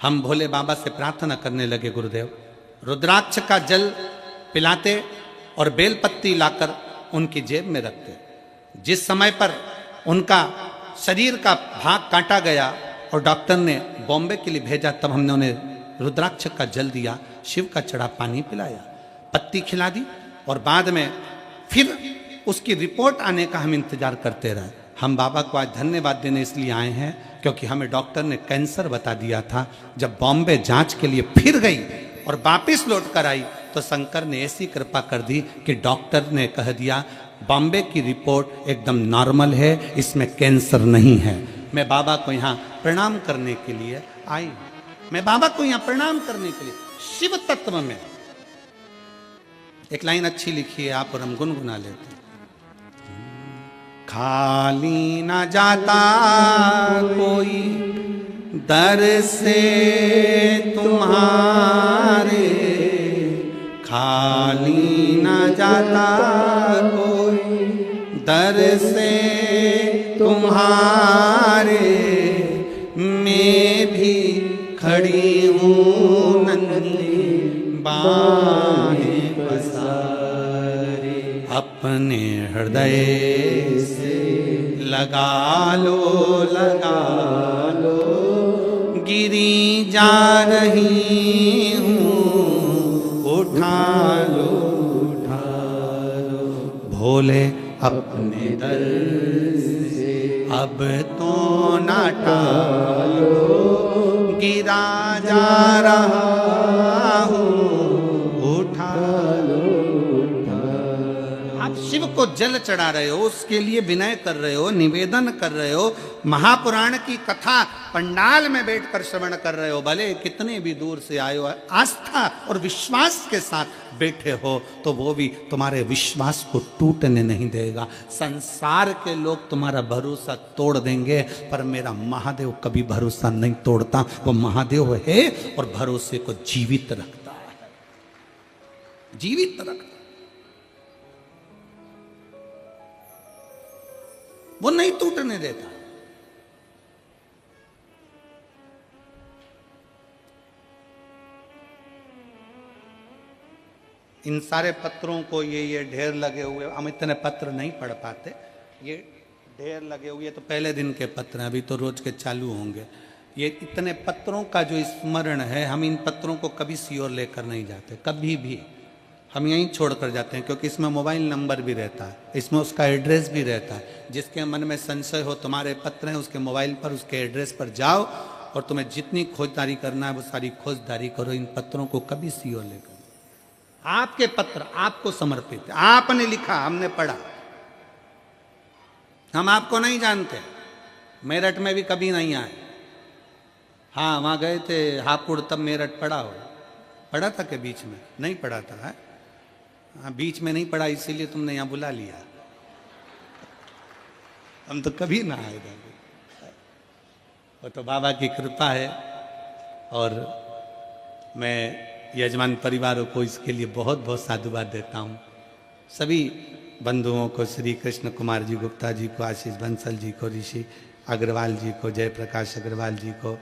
हम भोले बाबा से प्रार्थना करने लगे, गुरुदेव रुद्राक्ष का जल पिलाते और बेलपत्ती लाकर उनकी जेब में रखते। जिस समय पर उनका शरीर का भाग काटा गया और डॉक्टर ने बॉम्बे के लिए भेजा, तब हमने उन्हें रुद्राक्ष का जल दिया, शिव का चढ़ा पानी पिलाया, पत्ती खिला दी और बाद में फिर उसकी रिपोर्ट आने का हम इंतजार करते रहे। हम बाबा को आज धन्यवाद देने इसलिए आए हैं क्योंकि हमें डॉक्टर ने कैंसर बता दिया था। जब बॉम्बे जांच के लिए फिर गई और वापिस लौट कर आई तो शंकर ने ऐसी कृपा कर दी कि डॉक्टर ने कह दिया, बॉम्बे की रिपोर्ट एकदम नॉर्मल है, इसमें कैंसर नहीं है। मैं बाबा को यहाँ प्रणाम करने के लिए आई, मैं बाबा को यहाँ प्रणाम करने के लिए। शिव तत्व में एक लाइन अच्छी लिखी है, आप और हम गुनगुना लेते हैं। खाली ना जाता कोई दर से तुम्हारे, खाली ना जाता कोई दर से तुम्हारे, मैं भी खड़ी हूँ नन्ही बाहें पसारे, अपने हृदय से लगा लो, लगा लो, गिरी जा रही हूँ, उठा लो, उठा लो, भोले अपने दर से अब तो ना टालो, गिरा जा रहा हूँ, उठा लो, उठा लो। आप शिव को जल चढ़ा रहे हो, उसके लिए विनय कर रहे हो, निवेदन कर रहे हो, महापुराण की कथा पंडाल में बैठकर श्रवण कर रहे हो, भले कितने भी दूर से आए हो, आस्था और विश्वास के साथ बैठे हो, तो वो भी तुम्हारे विश्वास को टूटने नहीं देगा। संसार के लोग तुम्हारा भरोसा तोड़ देंगे, पर मेरा महादेव कभी भरोसा नहीं तोड़ता। वो महादेव है और भरोसे को जीवित रखता है, जीवित रखता है, वो नहीं टूटने देता। इन सारे पत्रों को ये ढेर लगे हुए, हम इतने पत्र नहीं पढ़ पाते, ये ढेर लगे हुए तो पहले दिन के पत्र हैं, अभी तो रोज के चालू होंगे। ये इतने पत्रों का जो स्मरण है, हम इन पत्रों को कभी सीओर लेकर नहीं जाते, कभी भी हम यहीं छोड़ कर जाते हैं, क्योंकि इसमें मोबाइल नंबर भी रहता है, इसमें उसका एड्रेस भी रहता है। जिसके मन में संशय हो, तुम्हारे पत्र हैं, उसके मोबाइल पर उसके एड्रेस पर जाओ और तुम्हें जितनी खोजदारी करना है वो सारी खोजदारी करो। इन पत्रों को कभी सीओर लेकर, आपके पत्र आपको समर्पित है, आपने लिखा, हमने पढ़ा, हम आपको नहीं जानते, मेरठ में भी कभी नहीं आए। हाँ, वहाँ गए थे हापुड़, तब मेरठ पढ़ा हो, पढ़ा था कि बीच में नहीं पढ़ा था? है? हाँ, बीच में नहीं पढ़ा, इसीलिए तुमने यहाँ बुला लिया, हम तो कभी ना आए। वो तो बाबा की कृपा है, और मैं यजमान परिवारों को इसके लिए बहुत बहुत साधुवाद देता हूँ। सभी बंधुओं को, श्री कृष्ण कुमार जी गुप्ता जी को, आशीष बंसल जी को, ऋषि अग्रवाल जी को, जयप्रकाश अग्रवाल जी को,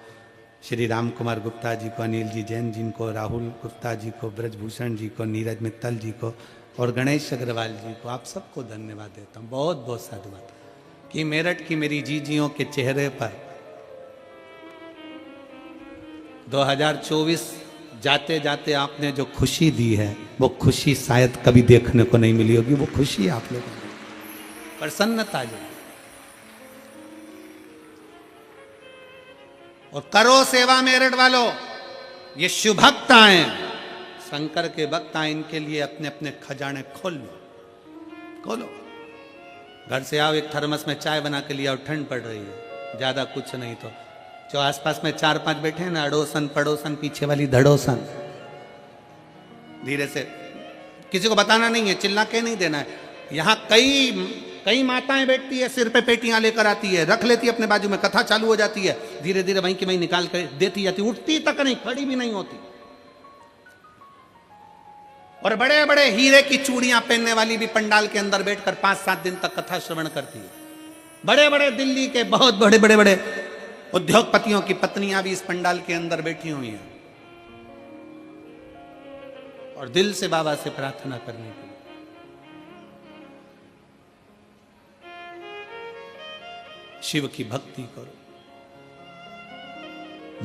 श्री राम कुमार गुप्ता जी को, अनिल जी जैन जी को, राहुल गुप्ता जी को, ब्रजभूषण जी को, नीरज मित्तल जी को और गणेश अग्रवाल जी को, आप सबको धन्यवाद देता हूँ, बहुत बहुत साधुवाद कि मेरठ की मेरी जीजियों के चेहरे पर 2024 जाते जाते आपने जो खुशी दी है, वो खुशी शायद कभी देखने को नहीं मिली होगी। वो खुशी आप लोगों को, प्रसन्नता जो, और करो सेवा मेरठ वालों, ये शुभ भक्त आए, शंकर के भक्त आए, इनके लिए अपने अपने खजाने खोल लो, खोलो। घर से आओ, एक थर्मस में चाय बना के लिया, और ठंड पड़ रही है, ज्यादा कुछ नहीं तो जो आसपास में 4-5 बैठे हैं ना, अड़ोसन पड़ोसन, पीछे वाली धड़ोसन, धीरे से, किसी को बताना नहीं है, चिल्ला के नहीं देना है। यहाँ कई माताएं बैठती है, सिर पे पेटियां लेकर आती है, रख लेती है अपने बाजू में, कथा चालू हो जाती है, धीरे धीरे वहीं की वहीं निकाल कर देती जाती, उठती तक नहीं, खड़ी भी नहीं होती। और बड़े बड़े हीरे की चूड़ियां पहनने वाली भी पंडाल के अंदर बैठकर 5-7 दिन तक कथा श्रवण करती है। बड़े बड़े दिल्ली के बहुत बड़े उद्योगपतियों की पत्नियां भी इस पंडाल के अंदर बैठी हुई हैं, और दिल से बाबा से प्रार्थना करने के लिए। शिव की भक्ति करो।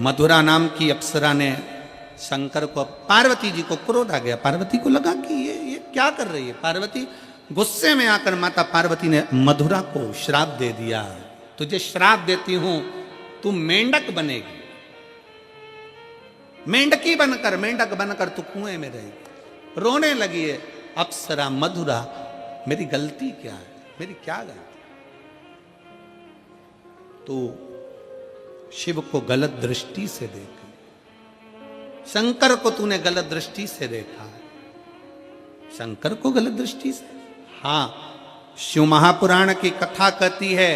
मधुरा नाम की अप्सरा ने शंकर को, पार्वती जी को क्रोध आ गया, पार्वती को लगा कि ये क्या कर रही है। पार्वती गुस्से में आकर माता पार्वती ने मधुरा को श्राप दे दिया, तुझे श्राप देती हूं, तू मेंढक बनेगी, मेंढकी बनकर, मेंढक बनकर तू कुएं में रहेगी। रोने लगी है अप्सरा मधुरा, मेरी गलती क्या है, मेरी क्या गलती। तो शिव को गलत दृष्टि से देखा, शंकर को तूने गलत दृष्टि से देखा, शंकर को गलत दृष्टि से। हाँ, शिव महापुराण की कथा कहती है,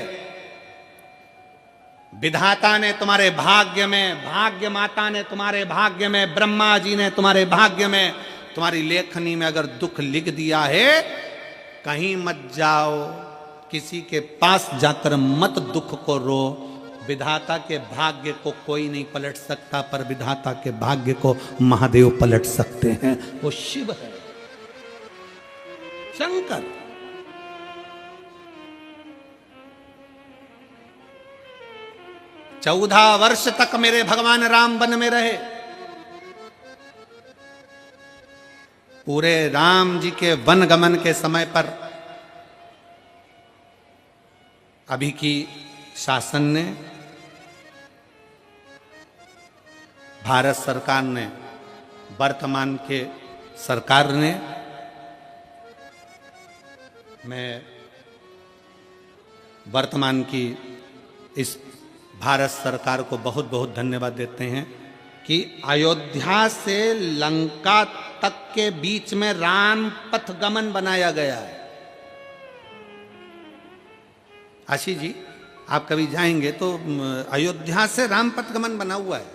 विधाता ने तुम्हारे भाग्य में, भाग्य माता ने तुम्हारे भाग्य में, ब्रह्मा जी ने तुम्हारे भाग्य में, तुम्हारी लेखनी में अगर दुख लिख दिया है, कहीं मत जाओ, किसी के पास जाकर मत दुख को रो, विधाता के भाग्य को कोई नहीं पलट सकता, पर विधाता के भाग्य को महादेव पलट सकते हैं। वो शिव है, शंकर। चौदह वर्ष तक मेरे भगवान राम वन में रहे। पूरे राम जी के वन गमन के समय पर अभी की शासन ने, भारत सरकार ने, वर्तमान के सरकार ने, मैं वर्तमान की इस भारत सरकार को बहुत बहुत धन्यवाद देते हैं कि अयोध्या से लंका तक के बीच में राम पथ गमन बनाया गया है। आशीष जी, आप कभी जाएंगे तो अयोध्या से राम पथ गमन बना हुआ है।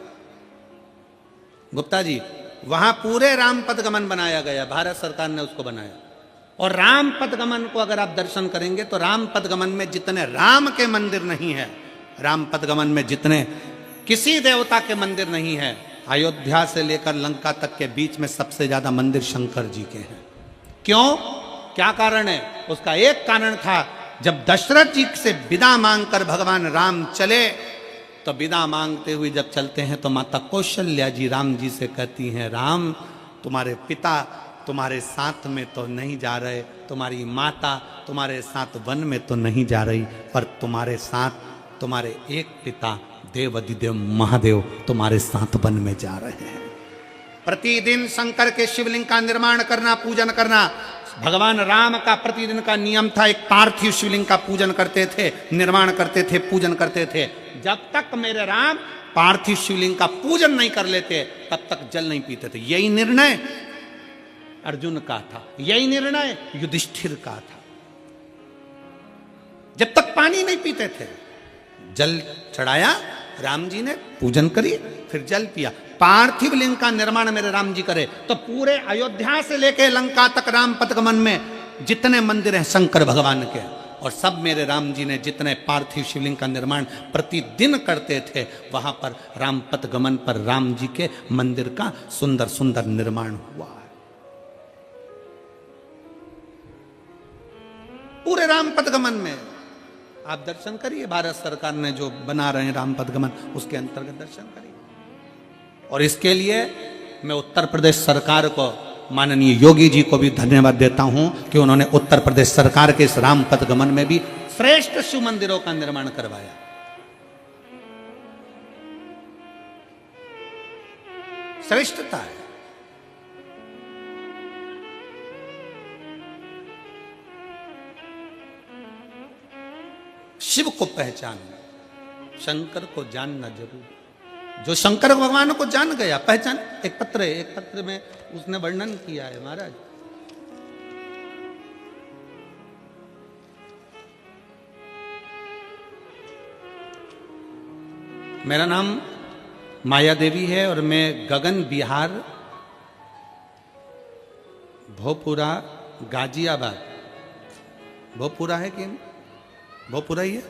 गुप्ता जी, वहां पूरे राम पथ गमन बनाया गया, भारत सरकार ने उसको बनाया। और राम पथ गमन को अगर आप दर्शन करेंगे तो राम पथ गमन में जितने राम के मंदिर नहीं है, राम पथ गमन में जितने किसी देवता के मंदिर नहीं है, अयोध्या से लेकर लंका तक के बीच में सबसे ज्यादा मंदिर शंकर जी के हैं। क्यों? क्या कारण है? उसका एक कारण था, जब दशरथ जी से विदा मांगकर भगवान राम चले, तो विदा मांगते हुए जब चलते हैं तो माता कौशल्या जी राम जी से कहती हैं, राम तुम्हारे पिता तुम्हारे साथ में तो नहीं जा रहे, तुम्हारी माता तुम्हारे साथ वन में तो नहीं जा रही, पर तुम्हारे साथ तुम्हारे एक पिता देवाधिदेव महादेव तुम्हारे साथ वन में जा रहे हैं। प्रतिदिन शंकर के शिवलिंग का निर्माण करना, पूजन करना भगवान राम का प्रतिदिन का नियम था। एक पार्थिव शिवलिंग का पूजन करते थे, निर्माण करते थे, पूजन करते थे। जब तक मेरे राम पार्थिव शिवलिंग का पूजन नहीं कर लेते तब तक जल नहीं पीते थे। यही निर्णय अर्जुन का था, यही निर्णय युधिष्ठिर का था। जब तक पानी नहीं पीते थे, जल चढ़ाया, राम जी ने पूजन करी, फिर जल पिया। पार्थिव लिंग का निर्माण मेरे राम जी करे तो पूरे अयोध्या से लेके लंका तक राम पथगमन में जितने मंदिर हैं शंकर भगवान के, और सब मेरे राम जी ने जितने पार्थिव शिवलिंग का निर्माण प्रतिदिन करते थे, वहां पर राम पथगमन पर राम जी के मंदिर का सुंदर सुंदर निर्माण हुआ है। पूरे राम पथगमन में आप दर्शन करिए, भारत सरकार ने जो बना रहे हैं राम पथगमन, उसके अंतर्गत दर्शन करिए। और इसके लिए मैं उत्तर प्रदेश सरकार को, माननीय योगी जी को भी धन्यवाद देता हूं कि उन्होंने उत्तर प्रदेश सरकार के इस राम पथगमन में भी श्रेष्ठ शिव मंदिरों का निर्माण करवाया। श्रेष्ठता है। शिव को पहचानना, शंकर को जानना जरूर। जो शंकर भगवान को जान गया, पहचान। एक पत्र में उसने वर्णन किया है महाराज, मेरा नाम माया देवी है और मैं गगन बिहार भोपुरा गाजियाबाद, भोपुरा है कि भोपुरा ही है,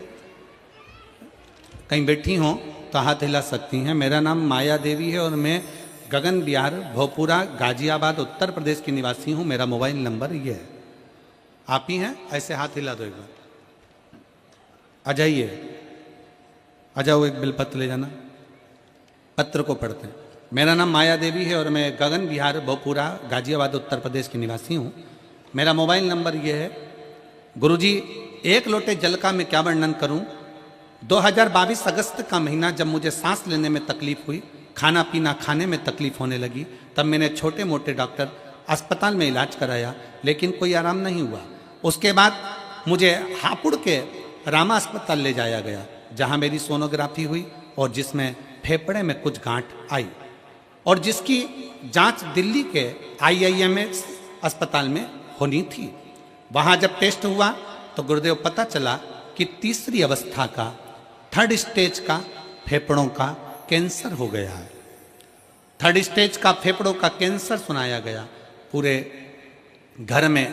कहीं बैठी हो तो हाथ हिला सकती हैं। मेरा नाम माया देवी है और मैं गगन बिहार भोपुरा गाजियाबाद उत्तर प्रदेश की निवासी हूँ। मेरा मोबाइल नंबर ये है। आप ही हैं? ऐसे हाथ हिला दो एक बार। आ जाइए, आ जाओ, एक बिलपत्र ले जाना। पत्र को पढ़ते हैं। मेरा नाम माया देवी है और मैं गगन बिहार भोपुरा गाजियाबाद उत्तर प्रदेश की निवासी हूँ। मेरा मोबाइल नंबर ये है। गुरुजी, एक लोटे जल का मैं क्या वर्णन करूं। 2022 अगस्त का महीना, जब मुझे सांस लेने में तकलीफ हुई, खाना पीना खाने में तकलीफ होने लगी, तब मैंने छोटे मोटे डॉक्टर अस्पताल में इलाज कराया, लेकिन कोई आराम नहीं हुआ। उसके बाद मुझे हापुड़ के रामा अस्पताल ले जाया गया, जहां मेरी सोनोग्राफी हुई और जिसमें फेफड़े में कुछ गांठ आई, और जिसकी जांच दिल्ली के IIMS अस्पताल में होनी थी। वहां जब टेस्ट हुआ तो गुरुदेव पता चला कि तीसरी अवस्था का, थर्ड स्टेज का फेफड़ों का कैंसर हो गया है। थर्ड स्टेज का फेफड़ों का कैंसर सुनाया गया। पूरे घर में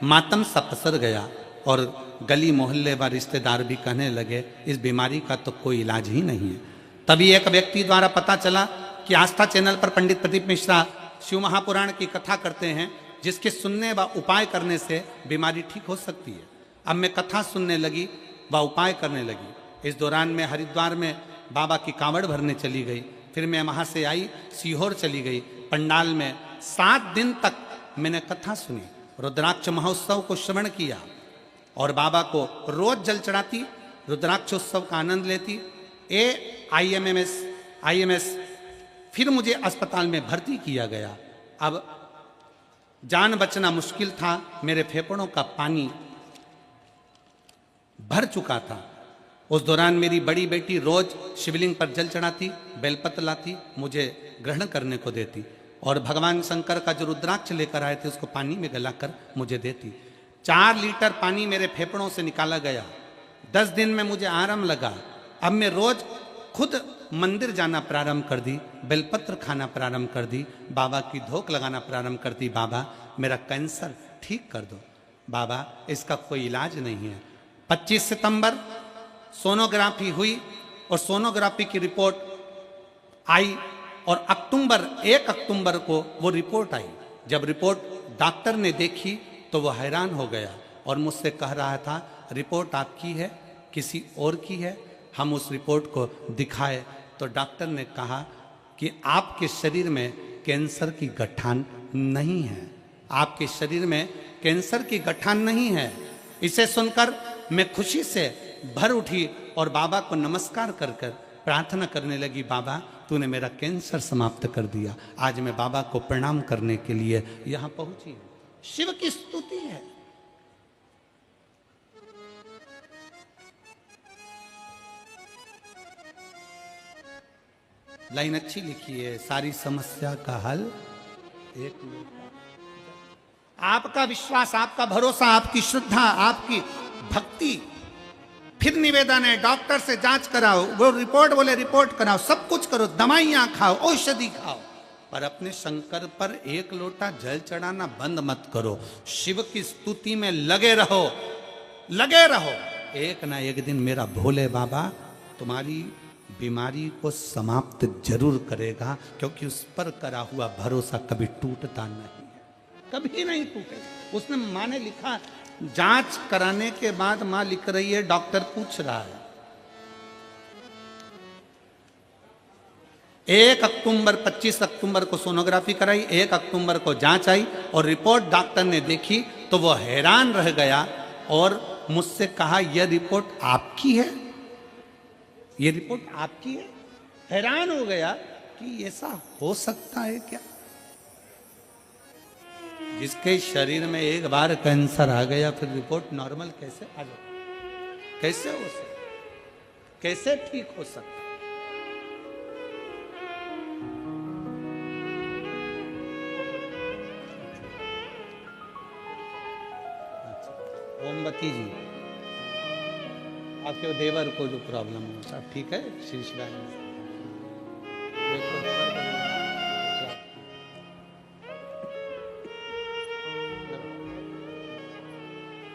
मातम सा पसर गया और गली मोहल्ले व रिश्तेदार भी कहने लगे इस बीमारी का तो कोई इलाज ही नहीं है। तभी एक व्यक्ति द्वारा पता चला कि आस्था चैनल पर पंडित प्रदीप मिश्रा शिव महापुराण की कथा करते हैं, जिसके सुनने व उपाय करने से बीमारी ठीक हो सकती है। अब मैं कथा सुनने लगी व उपाय करने लगी। इस दौरान मैं हरिद्वार में बाबा की कांवड़ भरने चली गई। फिर मैं वहाँ से आई, सीहोर चली गई। पंडाल में 7 दिन तक मैंने कथा सुनी, रुद्राक्ष महोत्सव को श्रवण किया और बाबा को रोज जल चढ़ाती, रुद्राक्षोत्सव का आनंद लेती। IMS फिर मुझे अस्पताल में भर्ती किया गया। अब जान बचना मुश्किल था, मेरे फेफड़ों का पानी भर चुका था। उस दौरान मेरी बड़ी बेटी रोज शिवलिंग पर जल चढ़ाती, बेलपत्र लाती, मुझे ग्रहण करने को देती और भगवान शंकर का जो रुद्राक्ष लेकर आए थे उसको पानी में गलाकर मुझे देती। 4 लीटर पानी मेरे फेफड़ों से निकाला गया। 10 दिन में मुझे आराम लगा। अब मैं रोज खुद मंदिर जाना प्रारंभ कर दी, बेलपत्र खाना प्रारंभ कर दी, बाबा की धोक लगाना प्रारंभ कर दी। बाबा मेरा कैंसर ठीक कर दो, बाबा इसका कोई इलाज नहीं है। 25 सितंबर सोनोग्राफी हुई और सोनोग्राफी की रिपोर्ट आई और 1 अक्टूबर को वो रिपोर्ट आई। जब रिपोर्ट डॉक्टर ने देखी तो वो हैरान हो गया और मुझसे कह रहा था रिपोर्ट आपकी है किसी और की है। हम उस रिपोर्ट को दिखाए तो डॉक्टर ने कहा कि आपके शरीर में कैंसर की गठान नहीं है, आपके शरीर में कैंसर की गठान नहीं है। इसे सुनकर मैं खुशी से भर उठी और बाबा को नमस्कार कर कर प्रार्थना करने लगी, बाबा तूने मेरा कैंसर समाप्त कर दिया। आज मैं बाबा को प्रणाम करने के लिए यहां पहुंची हूं। शिव की स्तुति है। लाइन अच्छी लिखी है, सारी समस्या का हल एक लोटा। आपका विश्वास, आपका भरोसा, आपकी श्रद्धा, आपकी भक्ति। फिर निवेदन है डॉक्टर से जांच कराओ, वो रिपोर्ट बोले रिपोर्ट कराओ, सब कुछ करो, दवाइयां खाओ, औषधि खाओ, पर अपने शंकर पर 1 लोटा जल चढ़ाना बंद मत करो। शिव की स्तुति में लगे रहो, लगे रहो। एक ना एक दिन मेरा भोले बाबा तुम्हारी बीमारी को समाप्त जरूर करेगा, क्योंकि उस पर करा हुआ भरोसा कभी टूटता नहीं है, कभी नहीं टूटेगा। उसने माँ ने लिखा, जांच कराने के बाद मां लिख रही है, डॉक्टर पूछ रहा है 1 अक्टूबर 25 अक्टूबर को सोनोग्राफी कराई, 1 अक्टूबर को जांच आई और रिपोर्ट डॉक्टर ने देखी तो वो हैरान रह गया और मुझसे कहा यह रिपोर्ट आपकी है, ये रिपोर्ट आपकी है। हैरान हो गया कि ऐसा हो सकता है क्या। जिसके शरीर में एक बार कैंसर आ गया फिर रिपोर्ट नॉर्मल कैसे आ जाए, कैसे हो सकता, कैसे ठीक हो सकता। ओमवती जी, आपके देवर को जो प्रॉब्लम हो सब ठीक है, शीश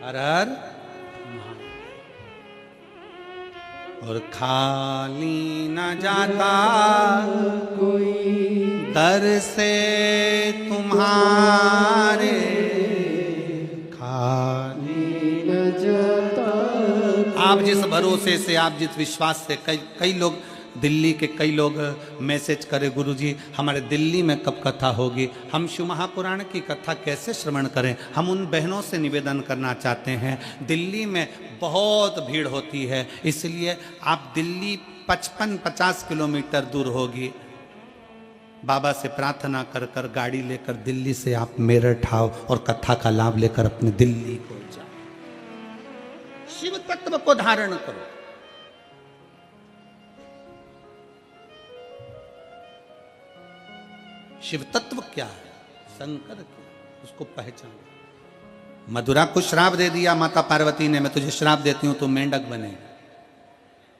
हर हर और खाली न जाता कोई दर से तुम्हारे, खाली न जाता। आप जिस भरोसे से, आप जिस विश्वास से, कई लोग दिल्ली के कई लोग मैसेज करे, गुरुजी हमारे दिल्ली में कब कथा होगी, हम शिव महापुराण की कथा कैसे श्रवण करें। हम उन बहनों से निवेदन करना चाहते हैं, दिल्ली में बहुत भीड़ होती है, इसलिए आप दिल्ली 55-50 किलोमीटर दूर होगी, बाबा से प्रार्थना कर कर गाड़ी लेकर दिल्ली से आप मेरठ आओ और कथा का लाभ लेकर अपने दिल्ली को जाओ, शिव तत्व को धारण करो। शिव तत्व क्या है, शंकर क्या, उसको पहचान। मथुरा को श्राप दे दिया माता पार्वती ने, मैं तुझे श्राप देती हूं, तू मेंढक बनेगी,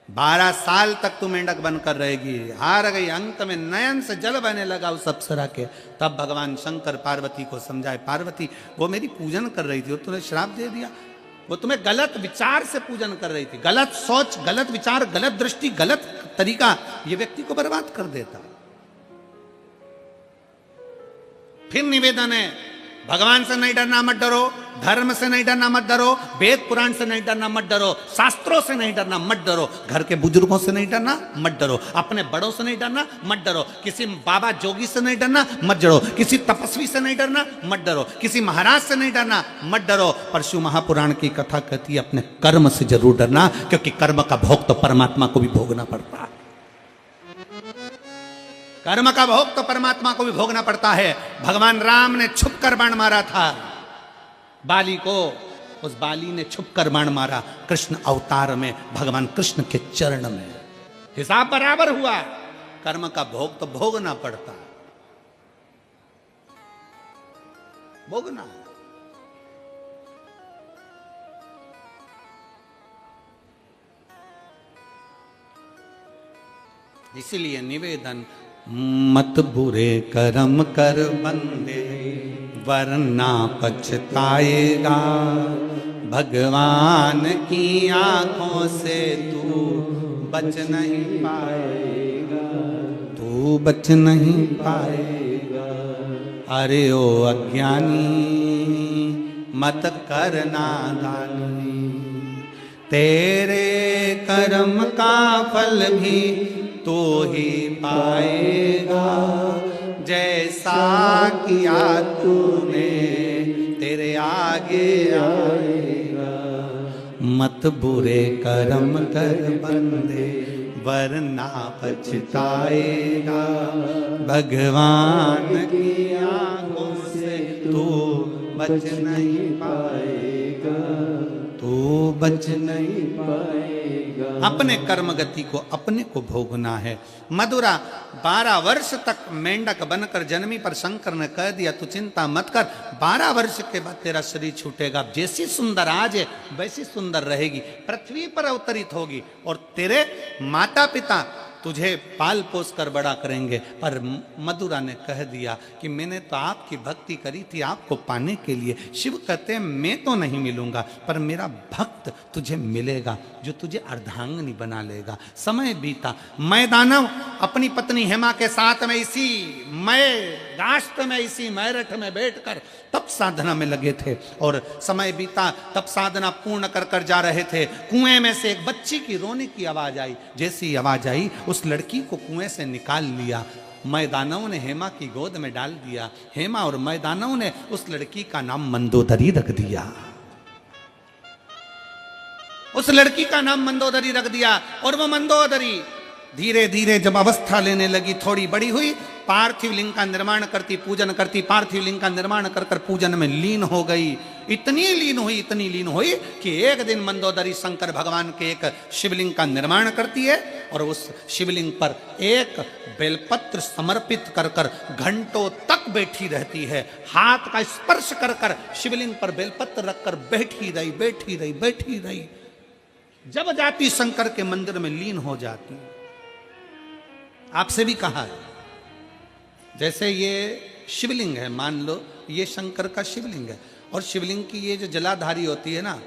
12 साल तक तू मेंढक बनकर रहेगी। हार गई, अंत में नयन से जल बहने लगा उस अप्सरा के। तब भगवान शंकर पार्वती को समझाए, पार्वती वो मेरी पूजन कर रही थी और तूने श्राप दे दिया, वो तुम्हें गलत विचार से पूजन कर रही थी। गलत सोच, गलत विचार, गलत दृष्टि, गलत तरीका ये व्यक्ति को बर्बाद कर देता। फिर निवेदन है, भगवान से नहीं डरना मत डरो, धर्म से नहीं डरना मत डरो, वेद पुराण से नहीं डरना मत डरो, शास्त्रों से नहीं डरना मत डरो, घर के बुजुर्गों से नहीं डरना मत डरो, अपने बड़ों से नहीं डरना मत डरो, किसी बाबा जोगी से नहीं डरना मत डरो, किसी तपस्वी से नहीं डरना मत डरो, किसी महाराज से नहीं डरना मत डरो। पर शिव महापुराण की कथा कहती है अपने कर्म से जरूर डरना, क्योंकि कर्म का भोग तो परमात्मा को भी भोगना पड़ता है। कर्म का भोग तो परमात्मा को भी भोगना पड़ता है। भगवान राम ने छुप कर बाण मारा था बाली को, उस बाली ने छुप कर बाण मारा कृष्ण अवतार में, भगवान कृष्ण के चरण में। हिसाब बराबर हुआ। कर्म का भोग तो भोगना पड़ता है, भोगना। इसीलिए निवेदन, मत बुरे कर्म कर बंदे वरना पछताएगा, भगवान की आंखों से तू बच नहीं पाएगा, तू बच नहीं पाएगा। अरे ओ अज्ञानी मत करना दानी, तेरे कर्म का फल भी तो ही पाएगा, जैसा किया तूने तेरे आगे आएगा। मत बुरे कर्म कर बंदे वरना पछताएगा, भगवान की आंखों से तू बच नहीं पाएगा, तू बच नहीं पाएगा। अपने कर्म गति को अपने को भोगना है। मधुरा 12 वर्ष तक मेंढक बनकर जन्मी, पर शंकर ने कह दिया तू चिंता मत कर, 12 वर्ष के बाद तेरा शरीर छूटेगा, जैसी सुंदर आज है वैसी सुंदर रहेगी, पृथ्वी पर अवतरित होगी और तेरे माता पिता तुझे पाल पोस कर बड़ा करेंगे। पर मधुरा ने कह दिया कि मैंने तो आपकी भक्ति करी थी आपको पाने के लिए। शिव कहते हैं मैं तो नहीं मिलूंगा, पर मेरा भक्त तुझे मिलेगा जो तुझे अर्धांगिनी बना लेगा। समय बीता, मैं दानव अपनी पत्नी हेमा के साथ में इसी राष्ट्र में इसी मेरठ में बैठकर तप साधना में लगे थे, और समय बीता, तप साधना पूर्ण कर कर जा रहे थे। कुएं में से एक बच्ची की रोने की आवाज आई। जैसी आवाज आई उस लड़की को कुएं से निकाल लिया। मैदानव ने हेमा की गोद में डाल दिया। हेमा और मैदानव ने उस लड़की का नाम मंदोदरी रख दिया। उस लड़की का नाम मंदोदरी रख दिया। और वो मंदोदरी धीरे धीरे जब अवस्था लेने लगी, थोड़ी बड़ी हुई, पार्थिव लिंग का निर्माण करती, पूजन करती, पार्थिव लिंग का निर्माण कर कर पूजन में लीन हो गई। इतनी लीन हुई कि एक दिन मंदोदरी शंकर भगवान के एक शिवलिंग का निर्माण करती है, और उस शिवलिंग पर एक बेलपत्र समर्पित कर कर घंटों तक बैठी रहती है। हाथ का स्पर्श कर कर शिवलिंग पर बेलपत्र रखकर बैठी रही। जब जाती शंकर के मंदिर में लीन हो जाती। आपसे भी कहा है, जैसे ये शिवलिंग है, मान लो ये शंकर का शिवलिंग है, और शिवलिंग की ये जो जलाधारी होती है ना,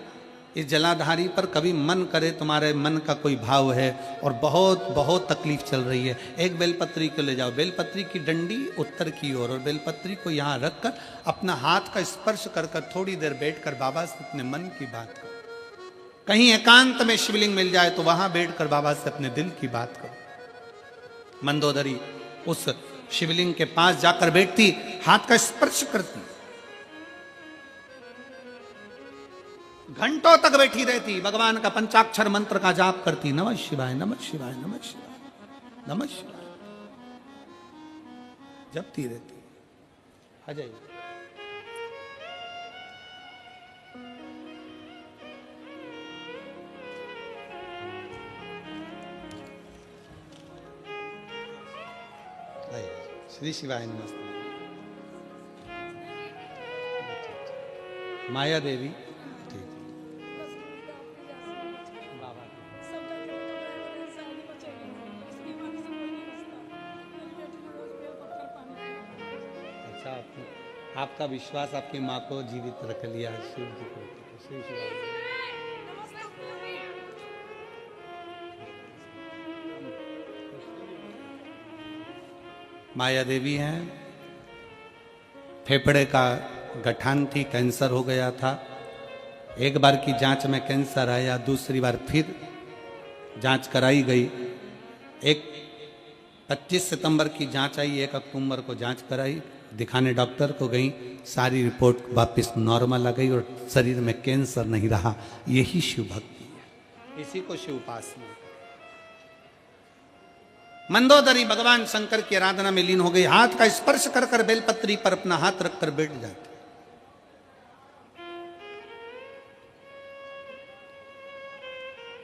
इस जलाधारी पर कभी मन करे तुम्हारे मन का कोई भाव है और बहुत बहुत तकलीफ चल रही है, एक बेलपत्री को ले जाओ, बेलपत्री की डंडी उत्तर की ओर, और बेलपत्री को यहाँ रखकर अपना हाथ का स्पर्श कर कर थोड़ी देर बैठकर बाबा से अपने मन की बात करो। कहीं एकांत में शिवलिंग मिल जाए तो वहां बैठकर बाबा से अपने दिल की बात करो। मंदोदरी उस शिवलिंग के पास जाकर बैठती, हाथ का स्पर्श करती, घंटों तक बैठी रहती, भगवान का पंचाक्षर मंत्र का जाप करती, नमः शिवाय नमः शिवाय नमः शिवाय नमः शिवाय जपती रहती। आ जाइए। श्री शिवाय नमस्ते। माया देवी ठीक बाबा। अच्छा, आपका विश्वास आपकी माँ को जीवित रख लिया, शिव जी को। माया देवी हैं, फेफड़े का गठान थी, कैंसर हो गया था। एक बार की जांच में कैंसर आया, दूसरी बार फिर जांच कराई गई। एक 25 सितंबर की जांच आई, 1 अक्टूबर को जांच कराई, दिखाने डॉक्टर को गई, सारी रिपोर्ट वापस नॉर्मल आ गई और शरीर में कैंसर नहीं रहा। यही शिव भक्ति है, इसी को शिव उपासना। मंदोदरी भगवान शंकर की आराधना में लीन हो गई, हाथ का स्पर्श कर कर बेलपत्री पर अपना हाथ रखकर बैठ जाती।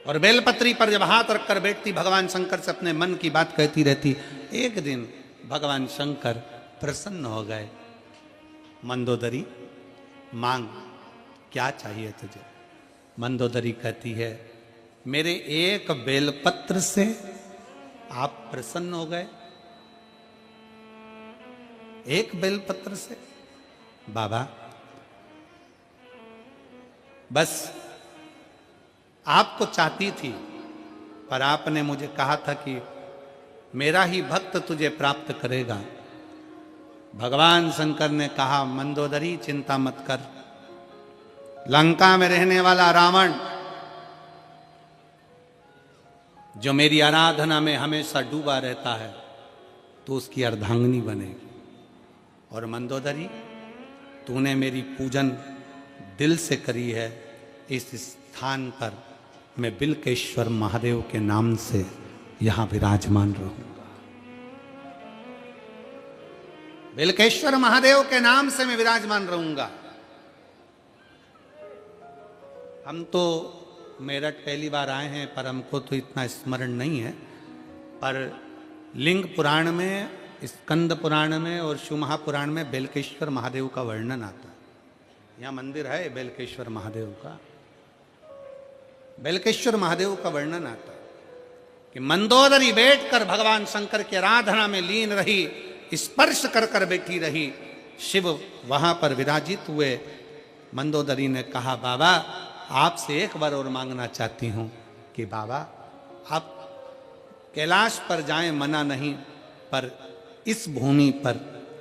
और बेलपत्री पर जब हाथ रखकर बैठती, भगवान शंकर से अपने मन की बात कहती रहती। एक दिन भगवान शंकर प्रसन्न हो गए। मंदोदरी मांग, क्या चाहिए तुझे? मंदोदरी कहती है, मेरे एक बेलपत्र से आप प्रसन्न हो गए? एक बेलपत्र से? बाबा बस आपको चाहती थी, पर आपने मुझे कहा था कि मेरा ही भक्त तुझे प्राप्त करेगा। भगवान शंकर ने कहा, मंदोदरी चिंता मत कर, लंका में रहने वाला रावण जो मेरी आराधना में हमेशा डूबा रहता है, तो उसकी अर्धांगिनी बनेगी। और मंदोदरी, तूने मेरी पूजन दिल से करी है, इस स्थान पर मैं बिल्केश्वर महादेव के नाम से यहां विराजमान रहूंगा। बिल्केश्वर महादेव के नाम से मैं विराजमान रहूंगा। हम तो मेरठ पहली बार आए हैं, पर हमको तो इतना स्मरण नहीं है, पर लिंग पुराण में, स्कंद पुराण में और शिव महापुराण में बेलकेश्वर महादेव का वर्णन आता है। यहाँ मंदिर है बेलकेश्वर महादेव का, बेलकेश्वर महादेव का वर्णन आता है कि मंदोदरी बैठकर भगवान शंकर की आराधना में लीन रही, स्पर्श कर कर बैठी रही, शिव वहां पर विराजित हुए। मंदोदरी ने कहा, बाबा आपसे एक बार और मांगना चाहती हूं कि बाबा आप कैलाश पर जाएं, मना नहीं, पर इस भूमि पर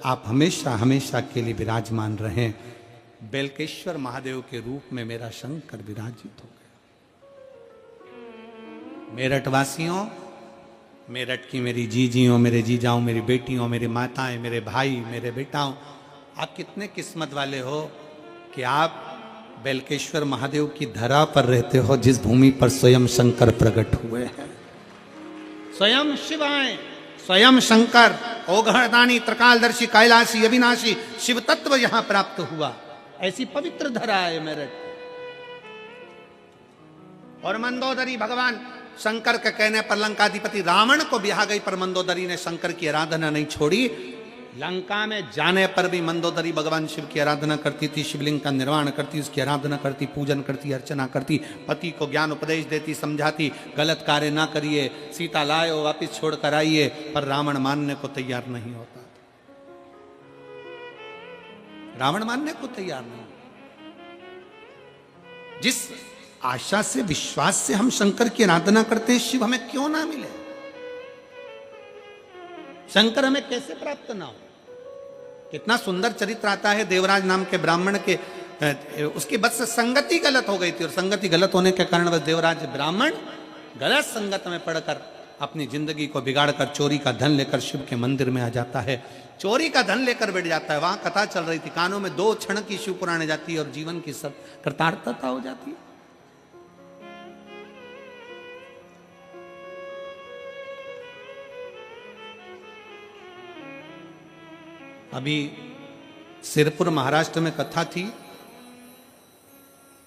आप हमेशा हमेशा के लिए विराजमान रहें। बेलकेश्वर महादेव के रूप में मेरा शंकर विराजित हो गया। मेरठ वासियों, मेरठ की मेरी जीजियों, मेरे जीजाओं, मेरी बेटियों, मेरी माताएं, मेरे भाई, मेरे बेटाओं, आप कितने किस्मत वाले हो कि आप बेलकेश्वर महादेव की धरा पर रहते हो, जिस भूमि पर स्वयं शंकर प्रकट हुए हैं। स्वयं शिव आए, स्वयं शंकर, ओघड़दानी, त्रिकालदर्शी, कैलाशी, अविनाशी शिव तत्व यहां प्राप्त हुआ। ऐसी पवित्र धरा है मेरठ। और मंदोदरी भगवान शंकर के कहने पर लंकाधिपति रावण को ब्याह गई, पर मंदोदरी ने शंकर की आराधना नहीं छोड़ी। लंका में जाने पर भी मंदोदरी भगवान शिव की आराधना करती थी, शिवलिंग का निर्माण करती, उसकी आराधना करती, पूजन करती, अर्चना करती, पति को ज्ञान उपदेश देती, समझाती, गलत कार्य ना करिए, सीता लाए वापिस छोड़ कर आइए, पर रावण मानने को तैयार नहीं होता। रावण मानने को तैयार नहीं। जिस आशा से, विश्वास से हम शंकर की आराधना करते हैं, शिव हमें क्यों ना मिले? शंकर हमें कैसे प्राप्त ना हो? कितना सुंदर चरित्र आता है देवराज नाम के ब्राह्मण के, उसकी बस संगति गलत हो गई थी, और संगति गलत होने के कारण बस देवराज ब्राह्मण गलत संगत में पड़कर अपनी जिंदगी को बिगाड़कर चोरी का धन लेकर शिव के मंदिर में आ जाता है। चोरी का धन लेकर बैठ जाता है। वहां कथा चल रही थी, कानों में 2 क्षण की शिव पुराण जाती है और जीवन की सब कृतार्थता हो जाती है। अभी सिरपुर महाराष्ट्र में कथा थी,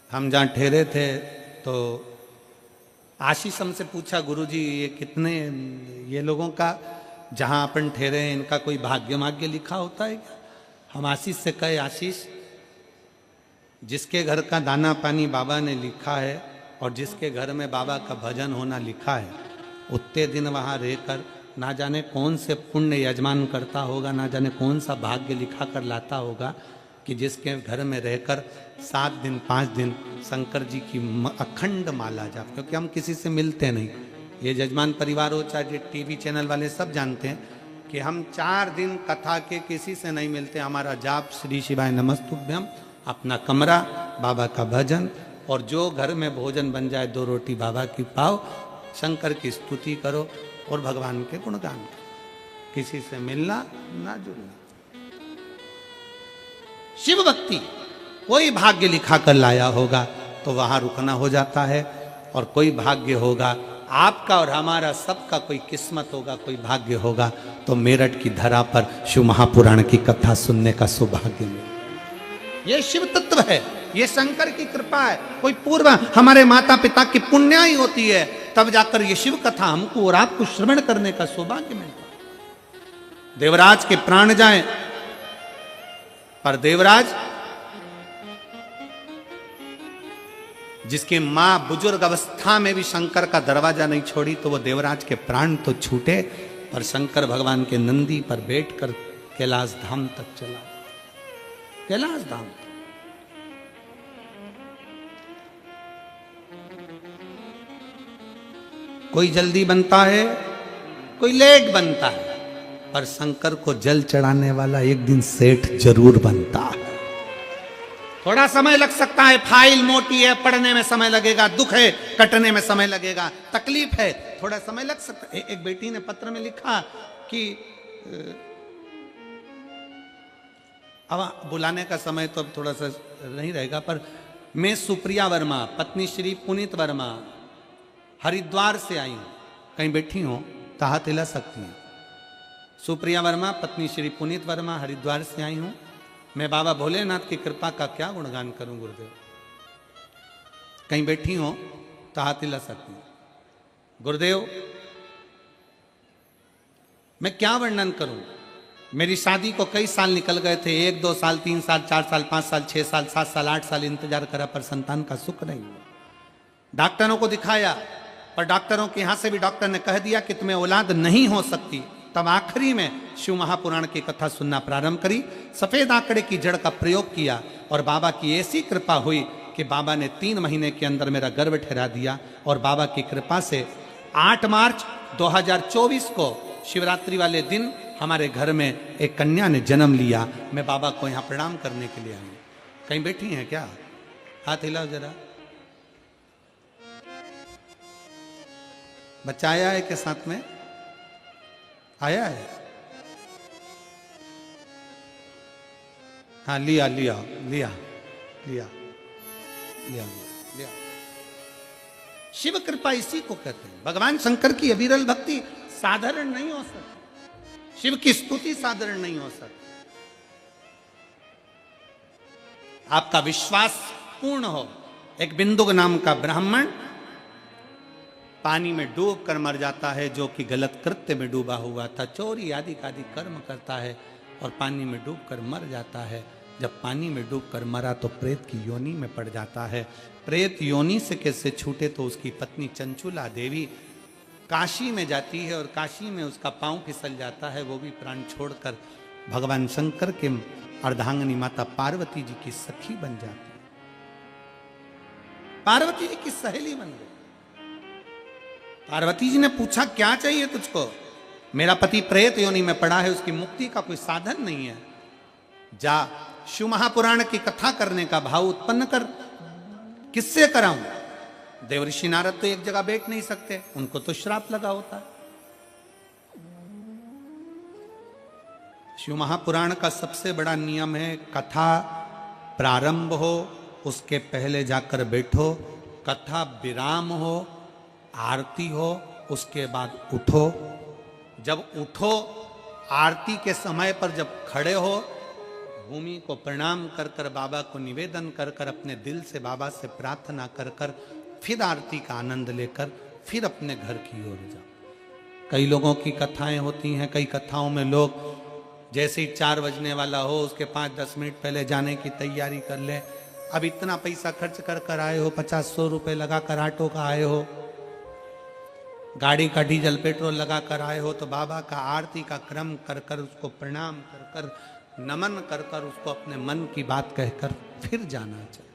हम जहाँ ठहरे थे, तो आशीष हमसे पूछा, गुरुजी ये कितने, ये लोगों का जहाँ अपन ठहरे हैं इनका कोई भाग्य भाग्य लिखा होता है क्या? हम आशीष से कहे, आशीष जिसके घर का दाना पानी बाबा ने लिखा है और जिसके घर में बाबा का भजन होना लिखा है, उतने दिन वहाँ रहकर ना जाने कौन से पुण्य यजमान करता होगा, ना जाने कौन सा भाग्य लिखा कर लाता होगा। कि जिसके घर में रहकर 7 दिन 5 दिन शंकर जी की अखंड माला जाप, क्योंकि हम किसी से मिलते नहीं, ये जजमान परिवार हो चाहे टीवी चैनल वाले सब जानते हैं कि हम 4 दिन कथा के किसी से नहीं मिलते। हमारा जाप श्री शिवाय नमस्तुभ्यम, अपना कमरा, बाबा का भजन, और जो घर में भोजन बन जाए 2 रोटी बाबा की पाओ, शंकर की स्तुति करो और भगवान के गुणगान करो। किसी से मिलना ना जुड़ना। शिव भक्ति कोई भाग्य लिखा कर लाया होगा तो वहां रुकना हो जाता है, और कोई भाग्य होगा आपका और हमारा सबका, कोई किस्मत होगा, कोई भाग्य होगा तो मेरठ की धरा पर शिव महापुराण की कथा सुनने का सौभाग्य मिले। ये शिव तत्व है, ये शंकर की कृपा है। कोई पूर्व हमारे माता पिता की पुण्य ही होती है, तब जाकर ये शिव कथा हमको और आपको श्रवण करने का सौभाग्य मिलता है। देवराज के प्राण जाएं, पर देवराज जिसकी मां बुजुर्ग अवस्था में भी शंकर का दरवाजा नहीं छोड़ी, तो वो देवराज के प्राण तो छूटे, पर शंकर भगवान के नंदी पर बैठकर कैलाश धाम तक चला। कैलाश धाम कोई जल्दी बनता है, कोई लेट बनता है, पर शंकर को जल चढ़ाने वाला एक दिन सेठ जरूर बनता है। थोड़ा समय लग सकता है, फाइल मोटी है, पढ़ने में समय लगेगा, दुख है कटने में समय लगेगा, तकलीफ है, थोड़ा समय लग सकता है। एक बेटी ने पत्र में लिखा कि अब बुलाने का समय तो अब थोड़ा सा नहीं रहेगा, पर मैं सुप्रिया वर्मा, पत्नी श्री पुनीत वर्मा, हरिद्वार से आई हूं, कहीं बैठी हो तो हाथ हिला सकती हैं। सुप्रिया वर्मा, पत्नी श्री पुनीत वर्मा, हरिद्वार से आई हूं। मैं बाबा भोलेनाथ की कृपा का क्या गुणगान करूं गुरुदेव। कहीं बैठी हो तो हाथ हिला सकती हैं। गुरुदेव मैं क्या वर्णन करूं, मेरी शादी को कई साल निकल गए थे, 1 2 साल 3 साल 4 साल 5 साल 6 साल 7 साल 8 साल इंतजार करा, पर संतान का सुख नहीं हुआ। डॉक्टरों को दिखाया, पर डॉक्टरों के यहां से भी डॉक्टर ने कह दिया कि तुम्हें औलाद नहीं हो सकती। तब आखिरी में शिव महापुराण की कथा सुनना प्रारंभ करी, सफेद आंकड़े की जड़ का प्रयोग किया, और बाबा की ऐसी कृपा हुई कि बाबा ने 3 महीने के अंदर मेरा गर्भ ठहरा दिया। और बाबा की कृपा से 8 मार्च 2024 को शिवरात्रि वाले दिन हमारे घर में एक कन्या ने जन्म लिया। मैं बाबा को यहाँ प्रणाम करने के लिए आई। कहीं बैठी हैं क्या? हाथ हिलाओ जरा। बच्चा आया है के साथ में? आया है? हाँ, लिया लिया लिया लिया लिया लिया। शिव कृपा इसी को कहते हैं। भगवान शंकर की अविरल भक्ति साधारण नहीं हो सकती, शिव की स्तुति साधारण नहीं हो सकती। आपका विश्वास पूर्ण हो। एक बिंदुक नाम का ब्राह्मण पानी में डूब कर मर जाता है, जो कि गलत कृत्य में डूबा हुआ था, चोरी आदि कर्म करता है और पानी में डूब कर मर जाता है। जब पानी में डूब कर मरा तो प्रेत की योनि में पड़ जाता है। प्रेत योनि से कैसे छूटे तो उसकी पत्नी चंचुला देवी काशी में जाती है, और काशी में उसका पांव फिसल जाता है। वो भी प्राण छोड़कर भगवान शंकर के अर्धांगिनी माता पार्वती जी की सखी बन जाती है, पार्वती जी की सहेली बन गई। पार्वती जी ने पूछा क्या चाहिए तुझको? मेरा पति प्रेत योनि में पड़ा है, उसकी मुक्ति का कोई साधन नहीं है। जा शिव महापुराण की कथा करने का भाव उत्पन्न कर। किससे कराऊं? देवऋषि नारद तो एक जगह बैठ नहीं सकते, उनको तो श्राप लगा होता है। शिव महापुराण का सबसे बड़ा नियम है, कथा प्रारंभ हो उसके पहले जाकर बैठो, कथा विराम हो, आरती हो, उसके बाद उठो। जब उठो आरती के समय पर जब खड़े हो, भूमि को प्रणाम कर कर बाबा को निवेदन कर कर अपने दिल से बाबा से प्रार्थना कर कर फिर आरती का आनंद लेकर फिर अपने घर की ओर जाओ। कई लोगों की कथाएं होती हैं, कई कथाओं में लोग जैसे ही 4 बजने वाला हो उसके 5-10 मिनट पहले जाने की तैयारी कर ले। अब इतना पैसा खर्च कर कर आए हो, 50-100 रुपए लगा कर ऑटो का आए हो, गाड़ी का डीजल पेट्रोल लगा कर आए हो, तो बाबा का आरती का क्रम कर कर उसको प्रणाम कर कर नमन कर कर उसको अपने मन की बात कहकर फिर जाना चाहिए।